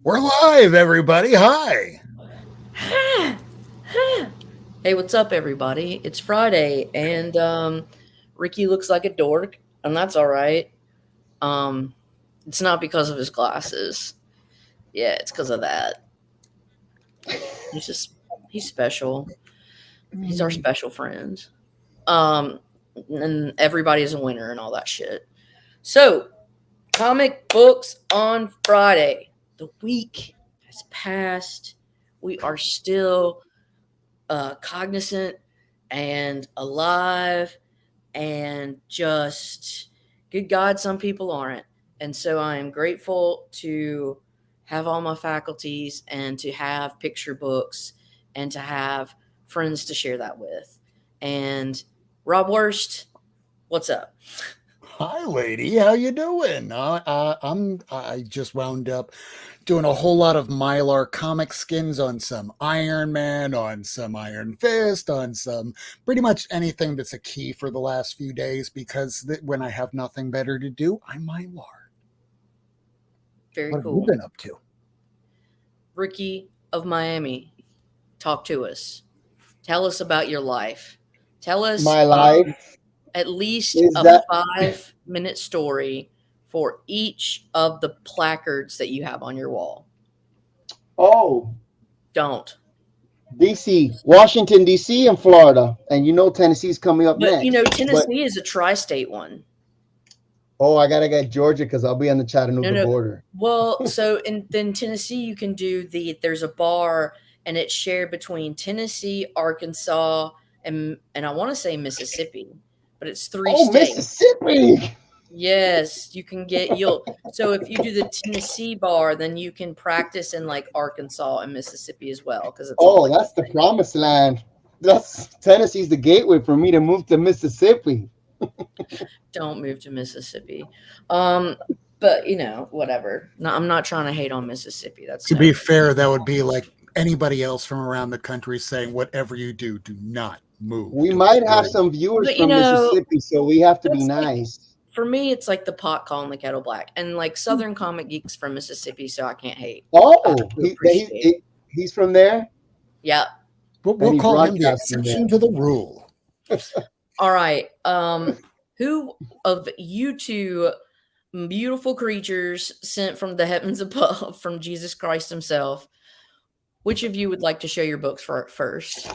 We're live, everybody. Hi. Hey, what's up, everybody? It's Friday, and Ricky looks like a dork, and that's all right. It's not because of his glasses. Yeah, it's because of that. He's special. He's our special friend. Um, and everybody's a winner and all that shit. So, comic books on Friday. The week has passed. We are still cognizant and alive, and just good God, some people aren't. And so I am grateful to have all my faculties and to have picture books and to have friends to share that with. And Rob Worst, what's up? Hi, lady. How you doing? I just wound up doing a whole lot of Mylar comic skins on some Iron Man, on some Iron Fist, on some pretty much anything that's a key for the last few days because when I have nothing better to do, I Mylar. Very What have cool. you been up to? Ricky of Miami, talk to us. Tell us about your life. Tell us My life at least is a that 5-minute story for each of the placards that you have on your wall. Don't. DC, Washington DC, and Florida, and Tennessee's coming up But next. Tennessee is a tri-state one. I gotta get Georgia because I'll be on the Chattanooga border. Well, so then Tennessee, you can do there's a bar and it's shared between Tennessee, Arkansas, and I want to say Mississippi, but it's 3 states. Mississippi. Yes, you can so if you do the Tennessee bar, then you can practice in like Arkansas and Mississippi as well, because it's all that's the promised land. Tennessee's the gateway for me to move to Mississippi. Don't move to Mississippi. But whatever. No, I'm not trying to hate on Mississippi. That's to be fair, that would be like anybody else from around the country saying, "Whatever you do not move." We might have some viewers from Mississippi, so we have to be nice. For me, it's like the pot calling the kettle black, and like Southern comic geeks from Mississippi, so I can't hate. He's from there. Yeah, we'll call him the exception to the rule. All right. Who of you two beautiful creatures sent from the heavens above, from Jesus Christ himself, which of you would like to show your books for first?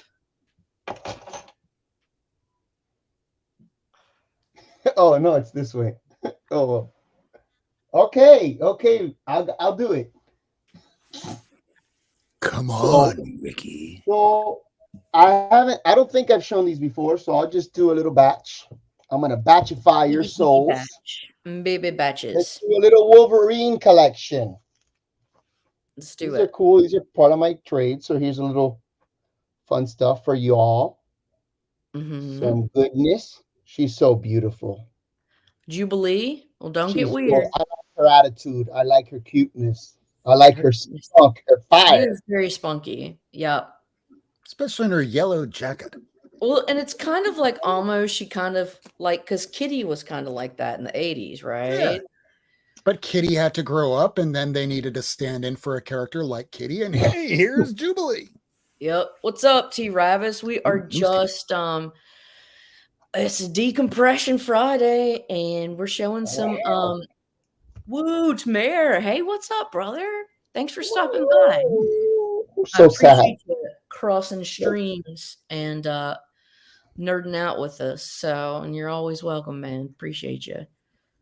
Oh no, it's this way. Okay. I'll do it. Come on, Ricky. So I don't think I've shown these before, so I'll just do a little batch. I'm gonna batchify your souls. Baby batches. Let's do a little Wolverine collection. Let's do it. These are cool. These are part of my trade. So here's a little fun stuff for y'all. Some goodness. She's so beautiful. Jubilee? Well, don't get weird. I like her attitude. I like her cuteness. I like her spunk, her fire. She is very spunky. Yeah. Especially in her yellow jacket. Well, and it's kind of like almost she kind of like, because Kitty was kind of like that in the 80s, right? Yeah. But Kitty had to grow up, and then they needed to stand in for a character like Kitty. And hey, here's Jubilee. Yep. What's up, T. Ravis? We are just it's a decompression Friday, and we're showing some woo, Tamir. Hey, what's up, brother? Thanks for stopping by. So sad. Crossing streams and nerding out with us. So, and you're always welcome, man. Appreciate you.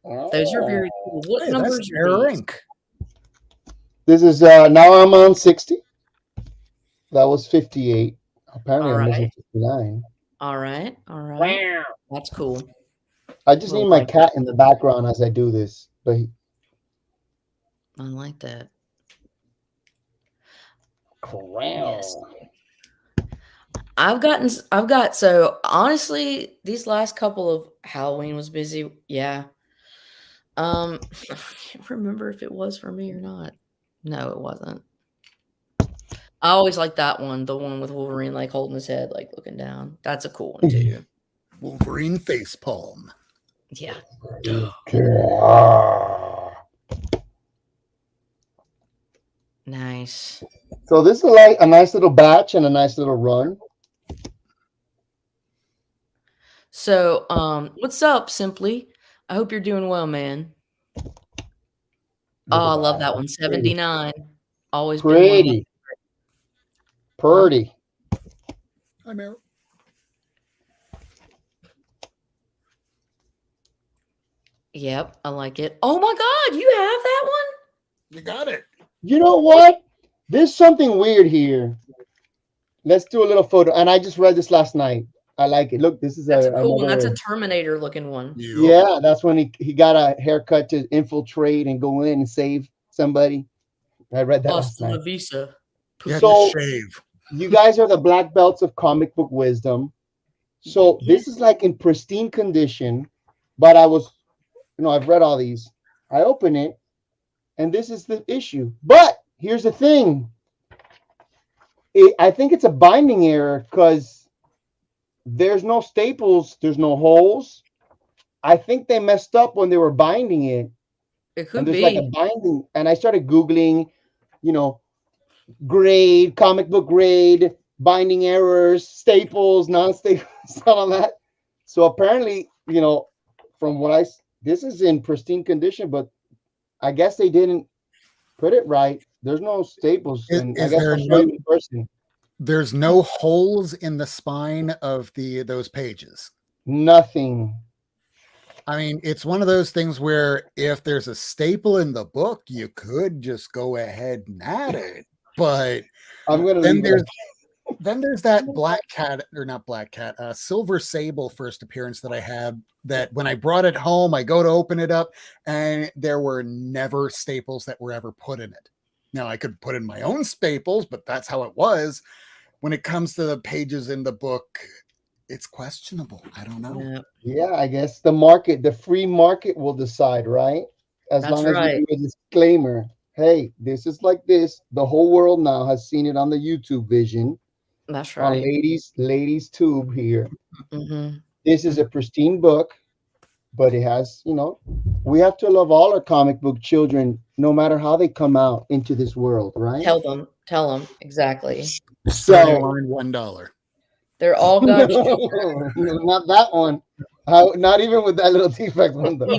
Those are very cool. What numbers are these? This is now I'm on 60. That was 58. Apparently I'm missing 59. All right. Wow. That's cool. I just need my cat in the background as I do this. But I like that. Yes. So honestly, these last couple of Halloween was busy. Yeah. I can't remember if it was for me or not. No, it wasn't. I always like that one, the one with Wolverine like holding his head, like looking down. That's a cool one too. Wolverine facepalm. Yeah. nice. So this is like a nice little batch and a nice little run. So, what's up, Simply? I hope you're doing well, man. Look Oh, I at love that that. one. Pretty. 79. Always been one of my. Pretty. Pretty. Hi, Meryl. Yep, I like it. Oh my God, you have that one? You got it. You know what? There's something weird here. Let's do a little photo. And I just read this last night. I like it. Look, this is That's a cool one. That's another. a Terminator looking one. Yep. Yeah, that's when he got a haircut to infiltrate and go in and save somebody. I read that last Hasta la night. vista. You had So to shave. you guys are the black belts of comic book wisdom. So this is like in pristine condition, but I've read all these. I open it, and this is the issue. But here's the thing. I think it's a binding error because there's no staples, there's no holes. I think they messed up when they were binding it. It And could there's like a be. binding, and I started Googling, grade, comic book grade, binding errors, staples, non-staples, all of that. So apparently, from what this is in pristine condition, but I guess they didn't put it right. There's no staples, and I Is guess there I'll show you in person. There's no holes in the spine of those pages. Nothing. I mean, it's one of those things where if there's a staple in the book, you could just go ahead and add it. But I'm gonna then leave there's it. then there's that black cat, or not black cat, silver sable first appearance that I had, that when I brought it home, I go to open it up and there were never staples that were ever put in it. Now I could put in my own staples, but that's how it was. When it comes to the pages in the book, it's questionable. I don't know. Yeah, I guess the free market will decide, right? As That's long as you right. do a disclaimer. Hey, this is like this. The whole world now has seen it on the YouTube vision. That's On right. ladies tube here. Mm-hmm. This is a pristine book, but it has, we have to love all our comic book children, no matter how they come out into this world, right? Tell them exactly. Starting So line $1. They're all God's no, children. not that one. Not even with that little defect one though.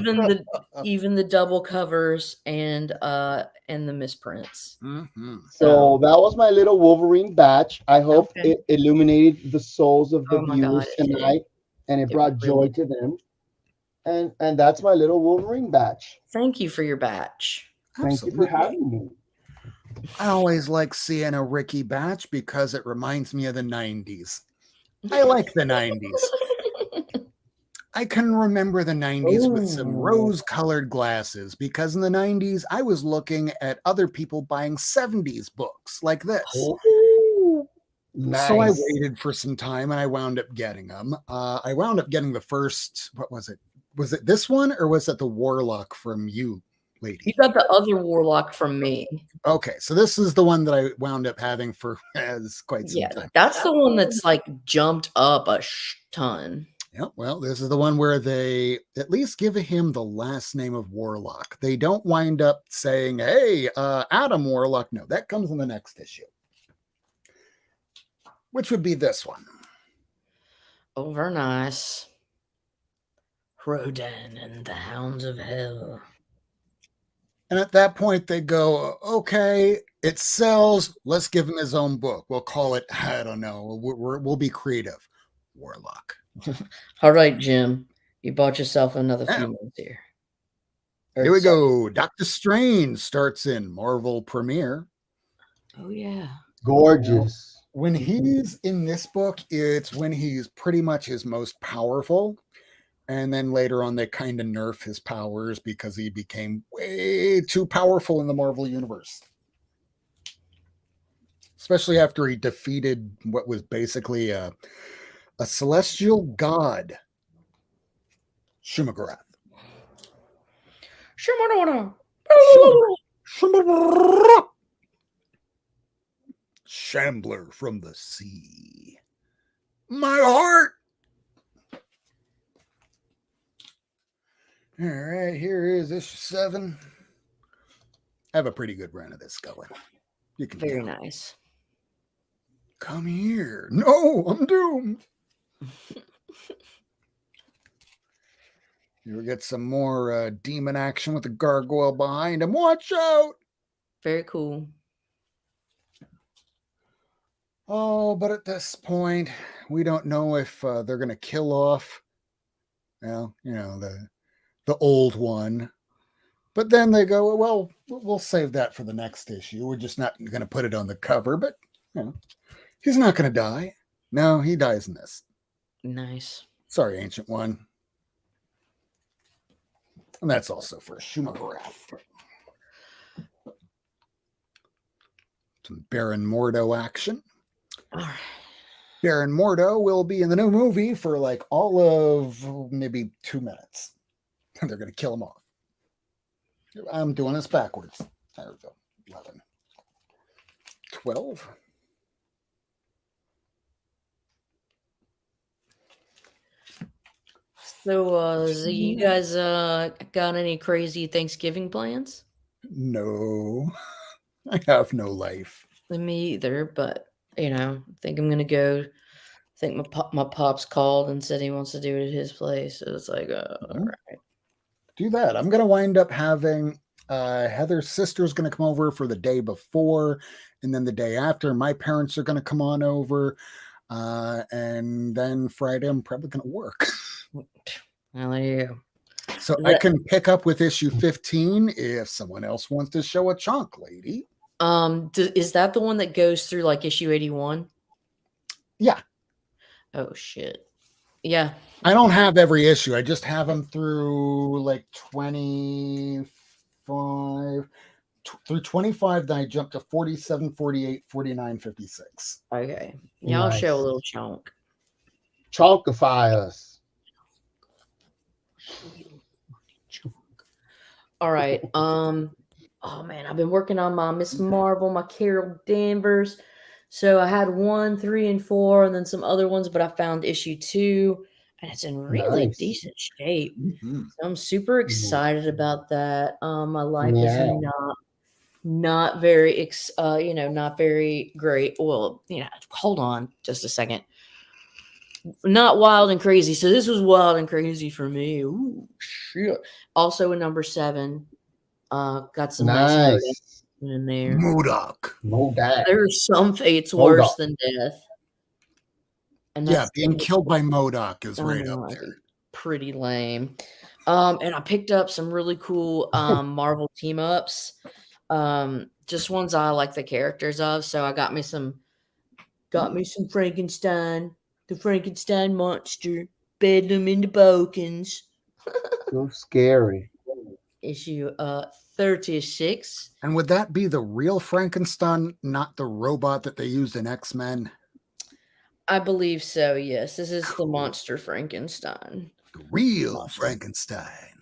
Even the double covers and the misprints. Mm-hmm. So that was my little Wolverine batch. I hope Okay. it illuminated the souls of the Oh my God, viewers it did. tonight, and it brought joy really to them. And that's my little Wolverine batch. Thank you for your batch. Thank you for having me. I always like seeing a Ricky batch because it reminds me of the 90s. I like the 90s. I can remember the 90s with some rose-colored glasses because in the 90s, I was looking at other people buying 70s books like this. Nice. So I waited for some time and I wound up getting them. I wound up getting the first, what was it? Was it this one or was it the Warlock from you, lady? You got the other Warlock from me. Okay, so this is the one that I wound up having for as quite some time. That's the one that's like jumped up a ton. Yeah, well, this is the one where they at least give him the last name of Warlock. They don't wind up saying, hey, Adam Warlock. No, that comes in the next issue, which would be this one. Oh, very nice. Rodan and the Hounds of Hell. And at that point, they go, okay, it sells. Let's give him his own book. We'll call it, I don't know, we'll be creative. Warlock. All right, Jim. You bought yourself another few months here. Here we go. Doctor Strange starts in Marvel premiere. Oh, yeah. Gorgeous. When he's in this book, it's when he's pretty much his most powerful. And then later on, they kind of nerf his powers because he became way too powerful in the Marvel Universe. Especially after he defeated what was basically a celestial god, Shumagorath. Shambler from the sea. My heart. All right, here is issue 7. I have a pretty good run of this going. You can Very count. nice. Come here. No, I'm doomed. You'll get some more demon action with the gargoyle behind him. Watch out! Very cool. Oh, but at this point, we don't know if they're going to kill off, well, the old one. But then they go, well, we'll save that for the next issue. We're just not going to put it on the cover. But he's not going to die. No, he dies in this. Nice. Sorry, Ancient One. And that's also for Shumagorath. Some Baron Mordo action. All right. Baron Mordo will be in the new movie for like all of maybe 2 minutes. And they're going to kill him off. I'm doing this backwards. There we go. 11. 12. So, you guys got any crazy Thanksgiving plans? No. I have no life. Me either, but I think I'm gonna go. I think my pop's called and said he wants to do it at his place. So it's like, all right. Do that. I'm going to wind up having Heather's sister's going to come over for the day before, and then the day after, my parents are going to come on over, and then Friday I'm probably going to work. Well, there you go. So I can pick up with issue 15 if someone else wants to show a chunk, lady. Is that the one that goes through like issue 81? Yeah. Oh shit. Yeah. I don't have every issue. I just have them through like 25 through 25. Then I jump to 47, 48, 49, 56. Okay. Yeah, nice. I'll show a little chunk. Chunkify us. All right. Oh man, I've been working on my Miss Marvel, my Carol Danvers. So I had 1, 3, and 4, and then some other ones, but I found issue 2, and it's in really decent shape. Mm-hmm. So I'm super excited about that. My life is not very, not very great. Well, hold on just a second. Not wild and crazy. So this was wild and crazy for me. Ooh, shit. Also in number 7, got some nice in there. MODOK. There's some fates worse than death. And being killed by MODOK is right up there. Pretty lame. And I picked up some really cool Marvel team ups. Just ones I like the characters of. So I got me some Frankenstein, the Frankenstein monster, Bedlam in the Balkans. So scary. Issue 36. And would that be the real Frankenstein, not the robot that they used in X-Men? I believe so, yes. This is the monster Frankenstein. The real Frankenstein.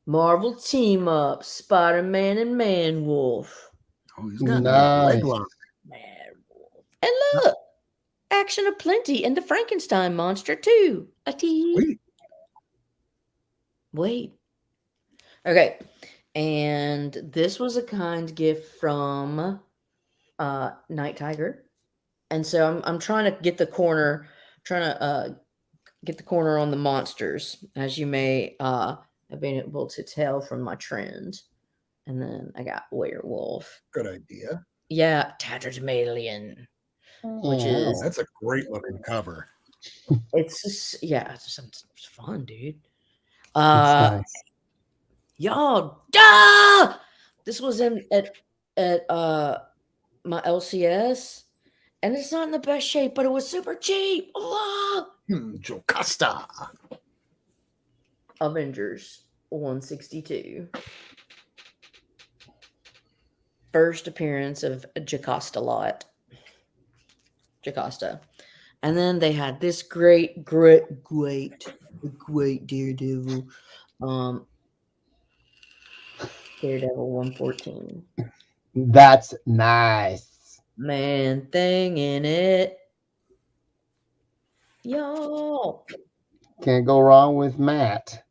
Marvel team up, Spider-Man and Man-Wolf. Oh, he's got a leg lock. Man-Wolf. And look, action aplenty, and the Frankenstein monster too. Wait. Okay, and this was a kind gift from Night Tiger, and so I'm trying to get the corner, on the monsters, as you may have been able to tell from my trend. And then I got werewolf. Good idea. Yeah, Tatterdemalion, that's a great looking cover. It's just it's fun, dude. Nice. Y'all, this was at my LCS, and it's not in the best shape, but it was super cheap. Jocasta. Avengers 162. First appearance of Jocasta. And then they had this great Daredevil. Daredevil 114. That's nice. Man thing in it. Yo. Can't go wrong with Matt.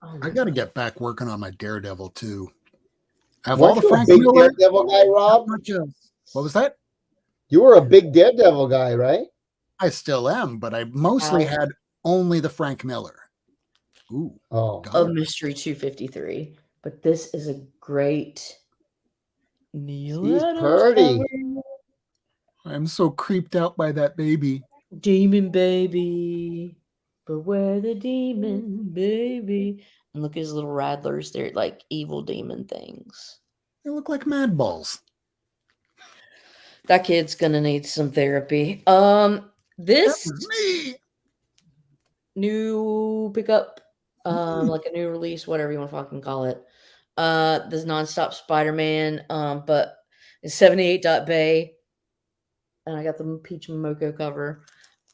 I got to get back working on my Daredevil too. Of all Weren't the you a Frank big Miller, Daredevil guy, not Rob? much else. What was that? You were a big Daredevil guy, right? I still am, but I mostly Out had only the Frank Miller. Ooh, Oh, of gunner. Mystery 253. But this is a great Neil she's Adams pretty. cover. I'm so creeped out by that baby. Demon baby. Beware the demon baby. And look at his little rattlers. They're like evil demon things. They look like mad balls. That kid's gonna need some therapy. That This was me. new pickup, like a new release, whatever you want to fucking call it. This nonstop Spider-Man, but it's 78.bay, and I got the Peach Momoko cover,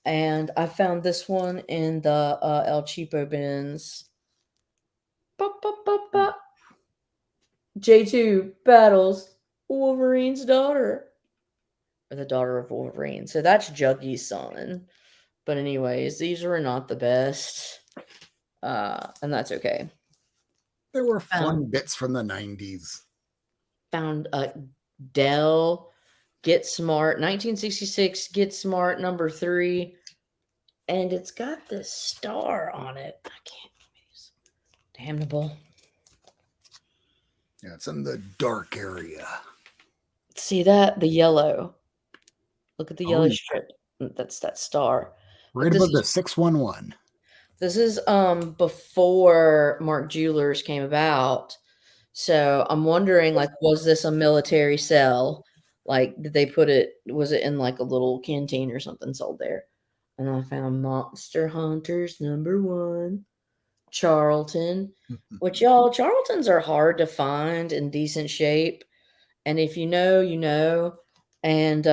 and I found this one in the El Cheapo bins. Ba, ba, ba, ba. J2 battles Wolverine's daughter, or the daughter of Wolverine. So that's Juggy's son. But anyways, these were not the best, and that's okay. There were fun bits from the 90s. Found Dell Get Smart 1966 Get Smart number 3, and it's got this star on it. I can't use damnable. Yeah, it's in the dark area. See that? The yellow. Look at the yellow yeah. strip. That's that star. Right above the 611. This is before Mark Jewelers came about. So I'm wondering, like, was this a military cell? Like, did they put it, was it in like a little canteen or something sold there? And I found Monster Hunters #1, Charlton, which y'all, Charltons are hard to find in decent shape. And if you know, you know. And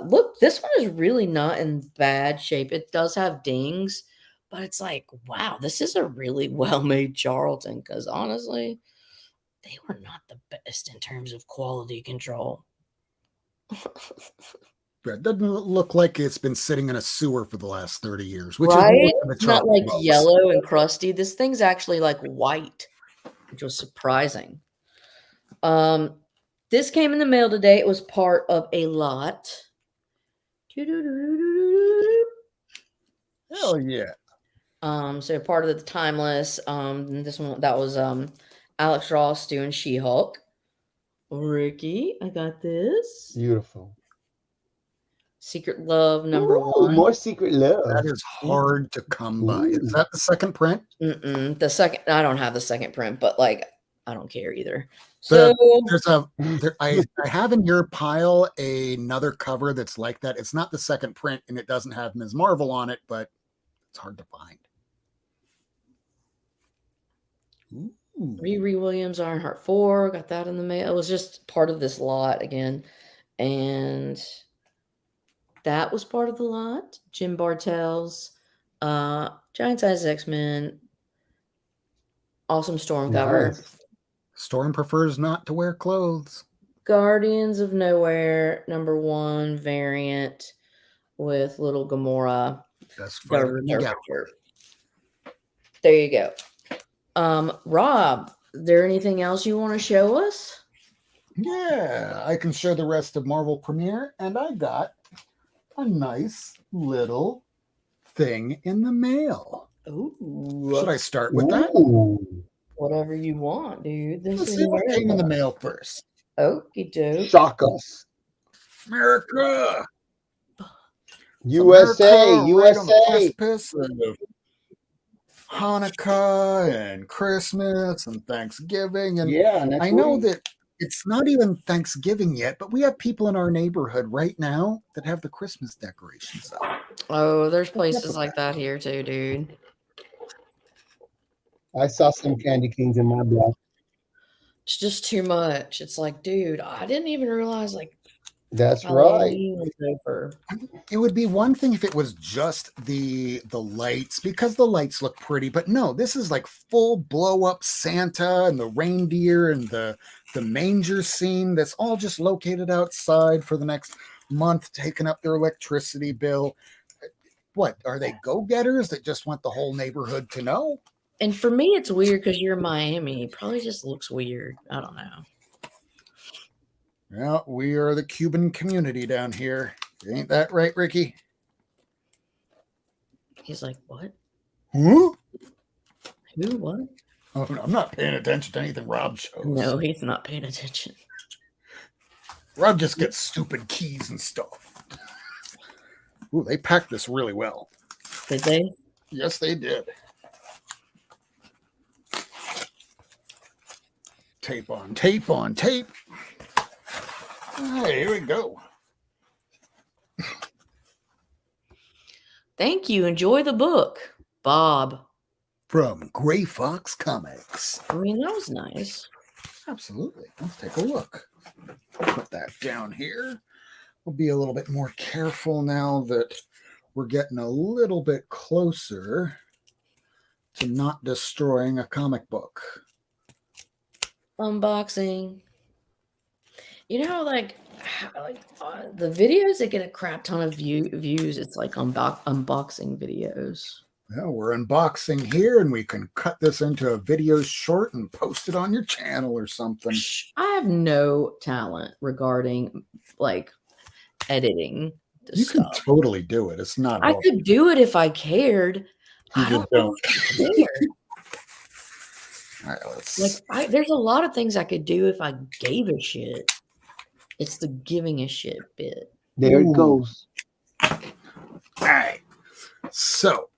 look, this one is really not in bad shape. It does have dings, but it's like, wow, this is a really well-made Charlton, because honestly, they were not the best in terms of quality control. It doesn't look like it's been sitting in a sewer for the last 30 years, which Right? is It's not like yellow and crusty. This thing's actually like white, which was surprising. This came in the mail today. It was part of a lot. Hell yeah. So part of the Timeless. This one, that was Alex Ross doing She-Hulk. Ricky, I got this. Beautiful. Secret Love Ooh, #1. more Secret Love. That is hard to come by. Ooh. Is that the second print? The second, I don't have the second print, but like, I don't care either. So I have in your pile another cover that's like that. It's not the second print, and it doesn't have Ms. Marvel on it, but it's hard to find. Ooh. Riri Williams, Ironheart 4, got that in the mail. It was just part of this lot again. And that was part of the lot. Jim Bartels, Giant Size X-Men, awesome Storm cover. Nice. Storm prefers not to wear clothes. Guardians of Nowhere #1 variant with little Gamora. Best fighter in the galaxy. There you go. Rob, is there anything else you want to show us? Yeah, I can share the rest of Marvel Premiere, and I got a nice little thing in the mail. Ooh. Should I start with that? Ooh. Whatever you want, dude. This Let's is see what came in the mail first. Okie doke. Shock us. America! USA, America, right on the USA. precipice of Hanukkah and Christmas and Thanksgiving. And Yeah, next I know week. that it's not even Thanksgiving yet, but we have people in our neighborhood right now that have the Christmas decorations up. Oh, there's places like that here too, dude. I saw some candy canes in my block. It's just too much. It's like, dude, I didn't even realize like That's right. Halloween was over. It would be one thing if it was just the lights, because the lights look pretty, but no, this is like full blow up Santa and the reindeer and the manger scene that's all just located outside for the next month, taking up their electricity bill. What are they, go-getters that just want the whole neighborhood to know? And for me, it's weird because you're in Miami. It probably just looks weird. I don't know. Well, we are the Cuban community down here. Ain't that right, Ricky? He's like, what? Huh? Who? What? Oh, I'm not paying attention to anything Rob shows. No, he's not paying attention. Rob just gets stupid keys and stuff. Ooh, they packed this really well. Did they? Yes, they did. Tape on tape on tape. Hey, here we go. Thank you. Enjoy the book, Bob. From Gray Fox Comics. I mean, that was nice. Absolutely. Let's take a look. Put that down here. We'll be a little bit more careful now that we're getting a little bit closer to not destroying a comic book. Unboxing. You know, like the videos that get a crap ton of views, it's like unboxing videos. Well, we're unboxing here, and we can cut this into a video short and post it on your channel or something. I have no talent regarding like editing. You can totally do it. It's not. I could do it if I cared. I don't know if I care. All right, let's. Like, there's a lot of things I could do if I gave a shit. It's the giving a shit bit. There it goes. All right. So,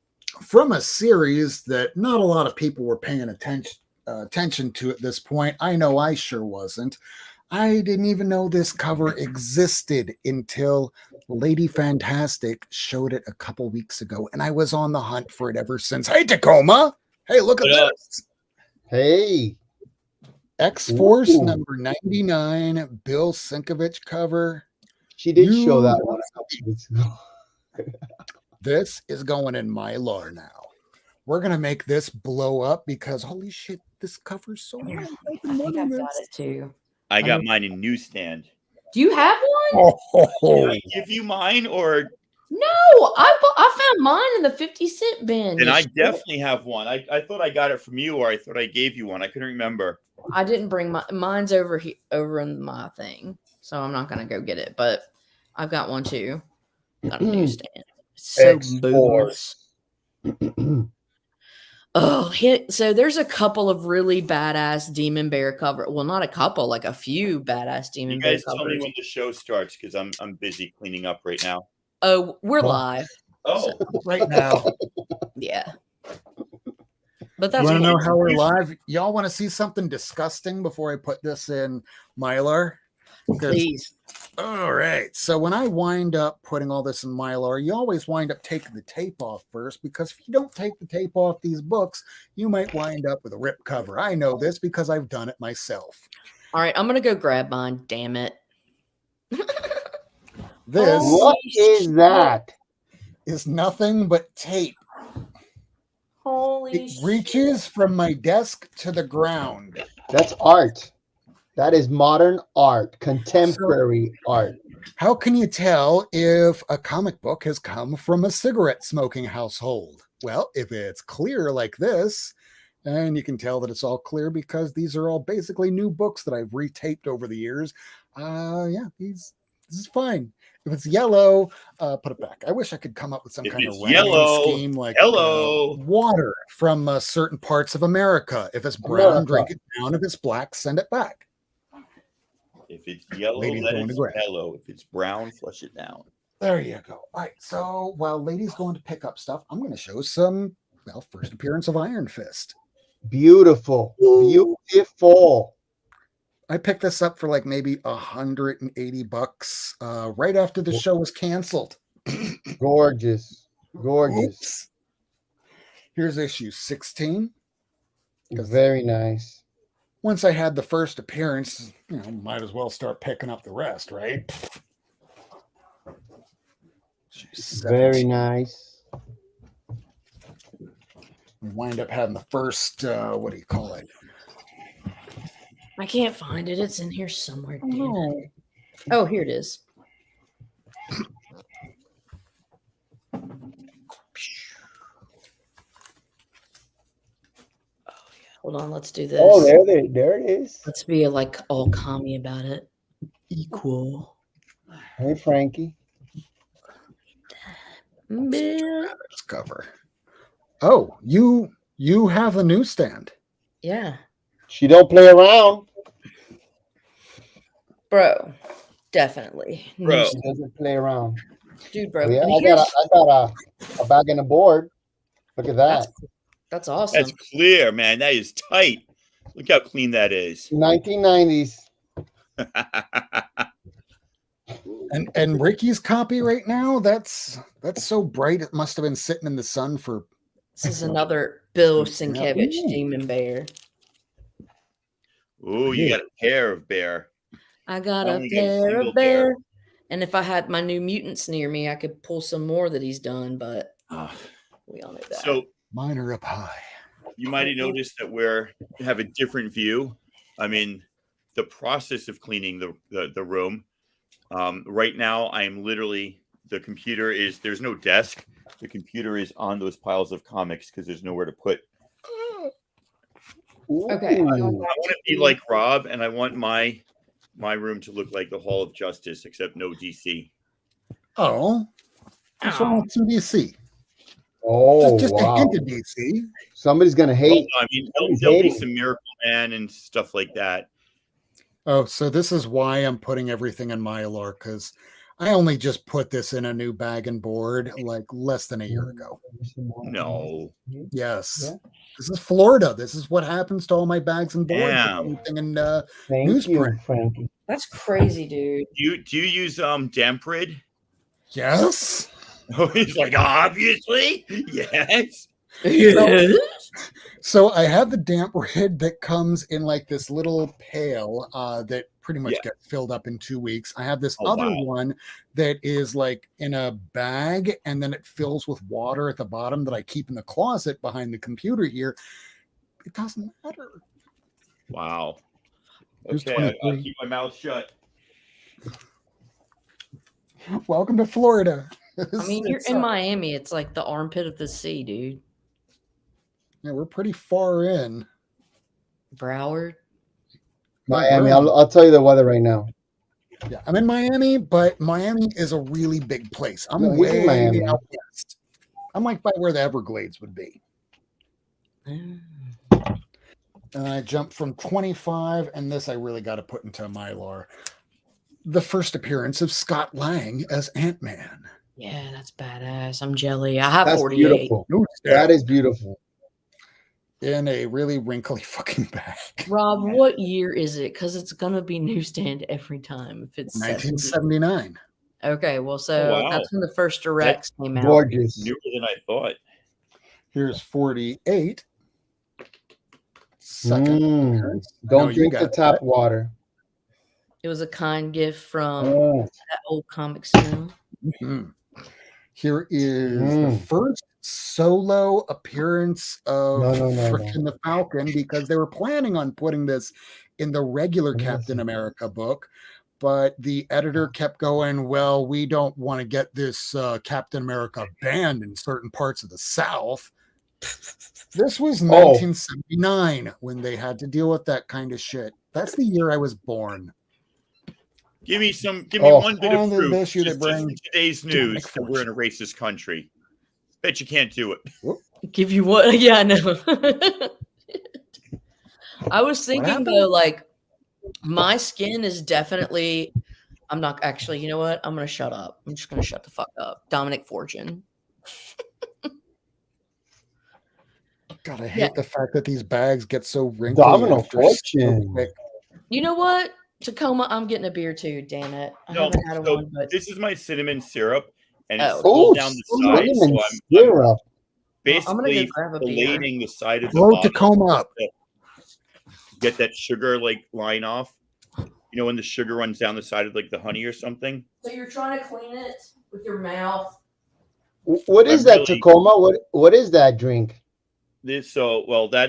from a series that not a lot of people were paying attention to at this point, I know I sure wasn't. I didn't even know this cover existed until Lady Fantastic showed it a couple weeks ago, and I was on the hunt for it ever since. Hey, Tacoma! Hey, look at this. Hey. X-Force number 99, Bill Sienkiewicz cover. She did show that one a couple weeks ago. This is going in my lore now. We're going to make this blow up because, holy shit, this cover's so nice. I think I've got it too. I got mine in newsstand. Do you have one? Did I give you mine or? No, I found mine in the 50-cent bin. And I definitely have one. I thought I got it from you, or I thought I gave you one. I couldn't remember. I didn't bring mine's over in my thing, so I'm not gonna go get it. But I've got one too. Got a newsstand. So booze. Oh, so there's a couple of really badass Demon Bear cover. Well, not a couple, like a few badass Demon Bear covers. You guys tell me when the show starts because I'm busy cleaning up right now. Oh, we're live. Oh, so. Right now. Yeah. But that's you want to know how we're live? Y'all want to see something disgusting before I put this in Mylar? Please. All right. So when I wind up putting all this in Mylar, you always wind up taking the tape off first, because if you don't take the tape off these books, you might wind up with a ripped cover. I know this because I've done it myself. All right. I'm going to go grab mine. Damn it. This what is that? Is nothing but tape. Holy It reaches from my desk to the ground. That's art. That is modern art, contemporary art. How can you tell if a comic book has come from a cigarette smoking household? Well, if it's clear like this, and you can tell that it's all clear because these are all basically new books that I've retaped over the years. This is fine. If it's yellow, put it back. I wish I could come up with some kind of random scheme like water from certain parts of America. If it's brown, drink it down. If it's black, send it back. If it's yellow, let it yellow. If it's brown, flush it down. There you go. All right. So while Lady's going to pick up stuff, I'm going to show some, first appearance of Iron Fist. Beautiful. Beautiful. I picked this up for like maybe $180 right after the show was canceled. Gorgeous. Gorgeous. Oops. Here's issue 16. Very nice. Once I had the first appearance, might as well start picking up the rest, right? Very nice. We wind up having the first, what do you call it? I can't find it. It's in here somewhere. Oh, here it is. Hold on, let's do this. Oh, there it is. Let's be like all commie about it. Equal. Hey, Frankie. Bitch. Cover. Oh, you have a newsstand. Yeah. She don't play around. Bro. Definitely. Bro. She doesn't play around. Dude, bro. Oh, yeah, And I here's got a bag and a board. Look at that. that's awesome. That's clear, man. That is tight. Look how clean that is. 1990s. And Ricky's copy right now, that's so bright it must have been sitting in the sun for. This is another Bill Yeah. Sienkiewicz Ooh. Demon Bear. Ooh, you got a pair of bear. I got I a only got a pair single of bear. And if I had my new mutants near me, I could pull some more that he's done, but we all know that. So Mine are up high. you might have noticed that we have a different view. I mean, the process of cleaning the room. Right now, I am literally there's no desk. The computer is on those piles of comics because there's nowhere to put. Okay. Ooh. I want to be like Rob, and I want my room to look like the Hall of Justice, except no DC. Oh, what's wrong with some DC? Oh, Just wow. a hint of DC. Somebody's going to Well, hate. I mean, Somebody's there'll be hating. some Miracle Man and stuff like that. Oh, so this is why I'm putting everything in Mylar, because I only just put this in a new bag and board like less than a year ago. No, Yes. Yeah. This is Florida. This is what happens to all my bags and boards. Damn. Everything in Thank newsprint. you, Frankie. That's crazy, dude. do you use Damprid? Yes. Oh, he's like, obviously, yes. So I have the damp red that comes in like this little pail that pretty much gets filled up in 2 weeks. I have this other one that is like in a bag and then it fills with water at the bottom that I keep in the closet behind the computer here. It doesn't matter. Wow. Here's Okay, I'll 23. keep my mouth shut. Welcome to Florida. I mean, you're in Miami. It's like the armpit of the sea, dude. Yeah, we're pretty far in. Broward. Miami. I'll tell you the weather right now. Yeah, I'm in Miami, but Miami is a really big place. I'm No, he's in way Miami. out west. I'm like by where the Everglades would be. I jumped from 25, and this I really got to put into Mylar. The first appearance of Scott Lang as Ant-Man. Yeah, that's badass. I'm jelly. I have That's 48. beautiful. That is beautiful. In a really wrinkly fucking bag. Rob, what year is it? Because it's gonna be newsstand every time if it's 1979. Okay, well, so that's when the first directs came out. Gorgeous. Newer than I thought. Here's 48. Second appearance. Don't drink the tap water. It was a kind gift from that old comic snow. Mm-hmm. Here is the first solo appearance of frickin' the Falcon, because they were planning on putting this in the regular Captain America book, but the editor kept going, well, we don't want to get this Captain America banned in certain parts of the South. This was 1979 when they had to deal with that kind of shit. That's the year I was born. Give me one bit of proof. This Just in today's news that we're in a racist country. Bet you can't do it. Give you what? Yeah, I know. I was thinking though, like my skin is definitely. I'm not actually. You know what? I'm gonna shut up. I'm just gonna shut the fuck up. Dominic Fortune. God, I hate the fact that these bags get so wrinkly. Dominic Fortune. So you know what? Tacoma, I'm getting a beer too. Damn it! I haven't had one, but this is my cinnamon syrup, and it's oh, down the side. So syrup. Basically filleting the side of the blow bottle. Tacoma up. Get that sugar like line off. You know when the sugar runs down the side of like the honey or something. So you're trying to clean it with your mouth. What is that, Tacoma? What is that drink? That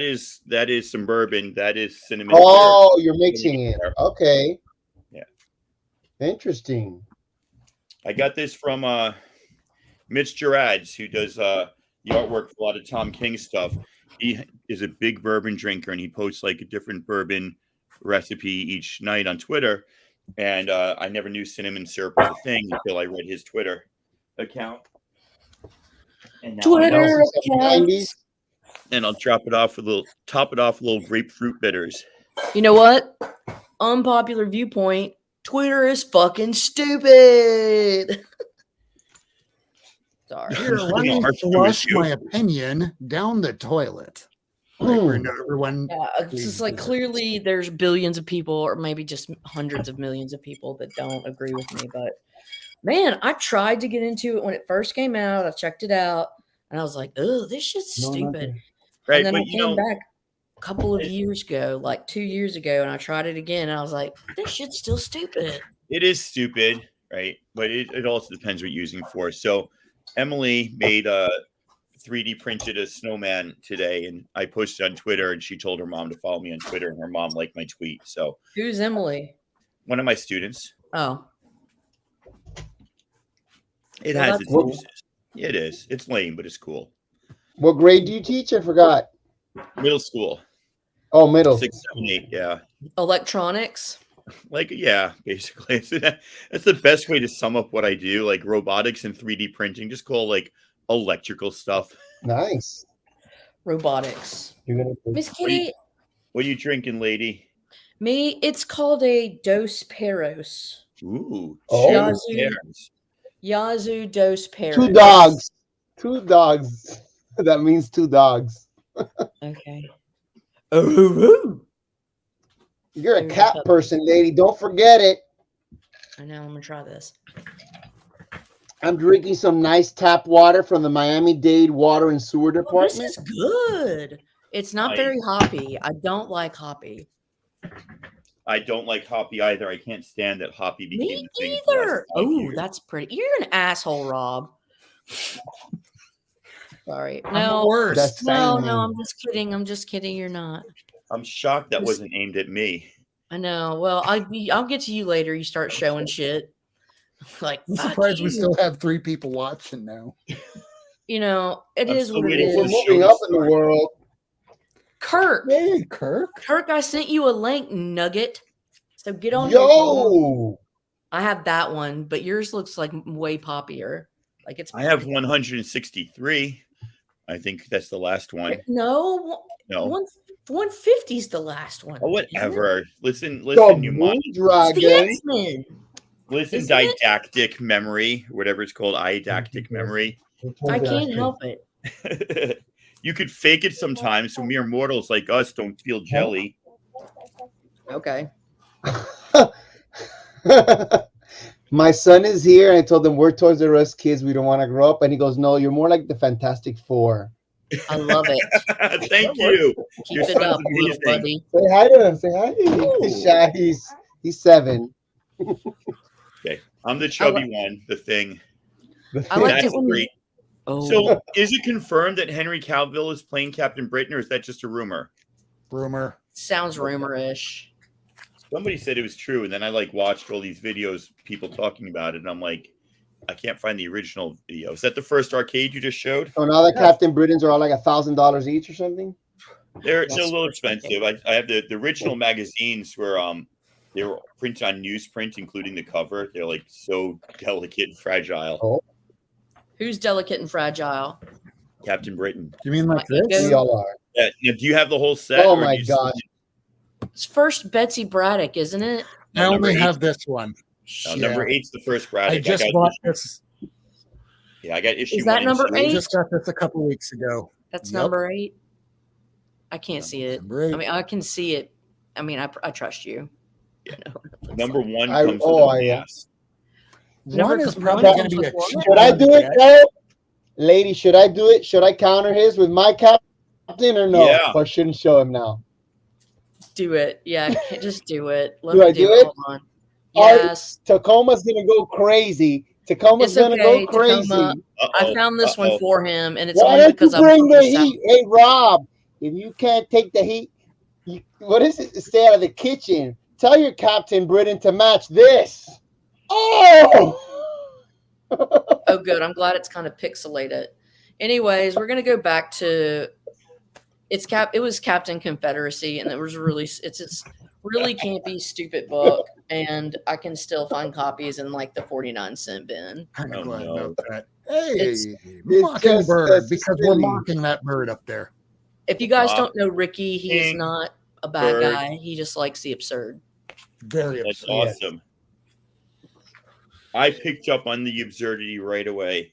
is some bourbon. That is cinnamon. Oh, you're mixing it. Okay. Yeah. Interesting. I got this from Mitch Gerads, who does the artwork for a lot of Tom King stuff. He is a big bourbon drinker, and he posts like a different bourbon recipe each night on Twitter. And I never knew cinnamon syrup was a thing until I read his Twitter account. And now I know. Twitter Also some account. 90s. And I'll top it off with a little grapefruit bitters. You know what? Unpopular viewpoint. Twitter is fucking stupid. Sorry. Here, let me flush my opinion down the toilet. Like, we're not everyone. Yeah, it's just like clearly there's billions of people, or maybe just hundreds of millions of people that don't agree with me. But man, I tried to get into it when it first came out. I checked it out, and I was like, "Oh, this shit's stupid." Right, And then but I came back a couple of years ago, like 2 years ago, and I tried it again, and I was like, "This shit's still stupid." it is stupid, right? But it also depends what you're using for. So Emily made 3D printed a snowman today, and I posted on Twitter, and she told her mom to follow me on Twitter, and her mom liked my tweet. So Who's Emily? one of my students. Oh, It Well, has that's its cool. uses. It is. It's lame, but it's cool. What grade do you teach? I forgot. Middle school, Oh, middle. 6, 7, 8. Yeah, electronics. like yeah, basically, that's the best way to sum up what I do. Like robotics and 3D printing. Just call like electrical stuff. Nice. Robotics. You're gonna Miss What are you- Kitty, What are you drinking, lady? me, it's called a Dos Perros. Ooh, Oh. two Yazoo. pears. Yazoo Dos Perros. 2 dogs. 2 dogs. That means 2 dogs. Okay. Oh, You're a There's a cat pup. person, lady. Don't forget it. I know. I'm gonna try this. I'm drinking some nice tap water from the Miami-Dade Water and Sewer Oh, this Department. is good. It's not Nice. very hoppy. I don't like hoppy. I don't like hoppy either. I can't stand that hoppy became Me the thing. for the last either. 5 Oh, years. that's pretty. You're an asshole, Rob. Sorry. I'm the No, worst. That's no, Simon. I'm just kidding. I'm just kidding. You're not. I'm shocked that wasn't aimed at me. I know. Well, I'll get to you later. You start showing shit. Like, I'm fuck surprised we you. still have 3 people watching now. You know, it I'm is still what it waiting for We're is. the show moving to up in the start. world. Kirk, Hey, Kirk. I sent you a link, Nugget. So get on here. if you want. Yo! I have that one, but yours looks like way poppier. Like it's. I have 163. I think that's the last one. No, No. 150 is the last one. Oh, isn't it? whatever. Listen, The you Moon mind. It's the Dragon. X-Men. Listen, Isn't it? didactic memory, whatever it's called, didactic memory. I can't help it. You could fake it sometimes, so mere mortals like us don't feel jelly. Okay. My son is here, and I told him we're Toys R Us kids. We don't want to grow up, and he goes, "No, you're more like the Fantastic Four." I love it. Thank you. Keep Your it son's up, little amazing. buddy. Say hi to him. Say hi. He's shy. He's 7. Okay, I'm the chubby one. The thing. I liked That's it when you. great. Oh, So, is it confirmed that Henry Cavill is playing Captain Britain, or is that just a rumor? Rumor. sounds rumorish. Somebody said it was true, and then I watched all these videos, people talking about it, and I'm like, I can't find the original video. Is that the first arcade you just showed? So now the Captain Britons are all like $1,000 each or something. They're a That's little expensive. I have the original magazines where they were printed on newsprint, including the cover. They're like so delicate and fragile. Oh. Who's delicate and fragile? Captain Britain. You mean like My this? We all are. Yeah, do you have the whole set? Oh or do my you just- gosh. It's first Betsy Braddock, isn't it? I No, only number have this one. No, number 8's the first Braddock. I just got bought this. Yeah, I got issue Is that 1 and number 2. I 8? just got this a couple weeks ago. That's Yep. number 8. I can't see it. Number 8. I mean, I can see it. I mean, I trust you. I know what it looks Number like. 1 I- comes oh, with a yeah. mask. One is One probably comes going to be a with one. cheap Should I one do to it, get. Joe? Lady, should I do it? Should I counter his with my captain or no? Yeah. Or shouldn't show him now? Do it. Yeah, just do it. Let Do me I do do it. it? Hold on. All right. Yes. Tacoma's gonna go crazy. Tacoma's It's gonna okay, go crazy. Tacoma. I Uh-oh, found this uh-oh. one for him, and it's Why only don't you because I'm bring from the South. heat? Hey, Rob, if you can't take the heat, what is it? Stay out of the kitchen. Tell your Captain Britain to match this. Oh! Oh, good. I'm glad it's kind of pixelated. Anyways, we're gonna go back to it was Captain Confederacy, and it was really it's really campy, stupid book, and I can still find copies in like the 49-cent bin. Kind of Oh, glad no. about that. Hey, It's Mockingbird, just because we're silly. mocking that bird up there. If you guys don't know Ricky, he is Mockingbird. not a bad guy. He just likes the absurd. Very That's absurd. awesome. I picked up on the absurdity right away.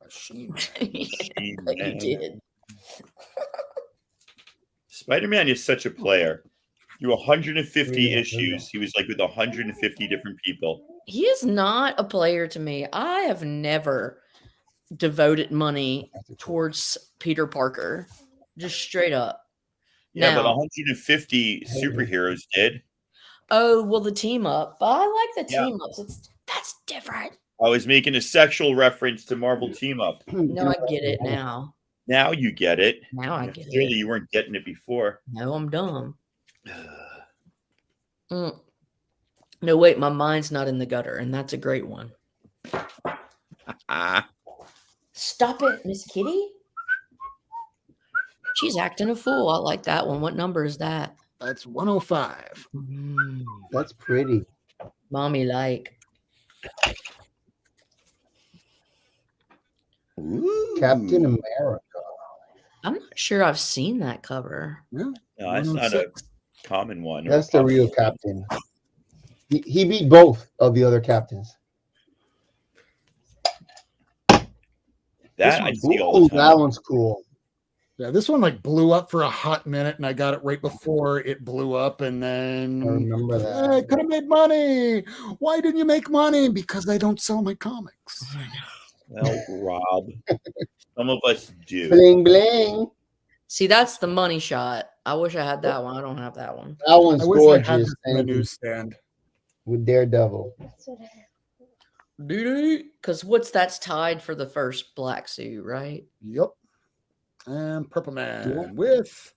Machine. You Man. did. Spider-Man is such a player. Through 150 Yeah, issues, he was like with 150 different people. He is not a player to me. I have never devoted money towards Peter Parker. Just straight up. Yeah, but Now- 150 superheroes did. Oh, well, the team up. But I like the Yeah. team ups. That's different. I was making a sexual reference to Marvel Team Up. No, I get it now. Now you get it. Now I get Clearly, it. you weren't getting it before. No, I'm dumb. No, wait, my mind's not in the gutter, and that's a great one. Ah, Stop it, Miss Kitty. She's acting a fool. I like that one. What number is that? That's 105. That's pretty. Mommy like. Captain America. I'm not sure I've seen that cover. Yeah. no, that's not a common one. or That's a the common real one. captain. He beat both of the other captains. That I see all Ooh, the that time. one's cool. Yeah, this one like blew up for a hot minute, and I got it right before it blew up, and then I remember that. I could have made money. Why didn't you make money? Because I don't sell my comics. Well, Rob, some of us do. Bling bling. See, that's the money shot. I wish I had that one. I don't have that one. That one's I wish I had gorgeous. this in the Thank you. newsstand. With Daredevil. Because what's that's tied for the first black suit, right? Yep. And Purple Man Yeah. with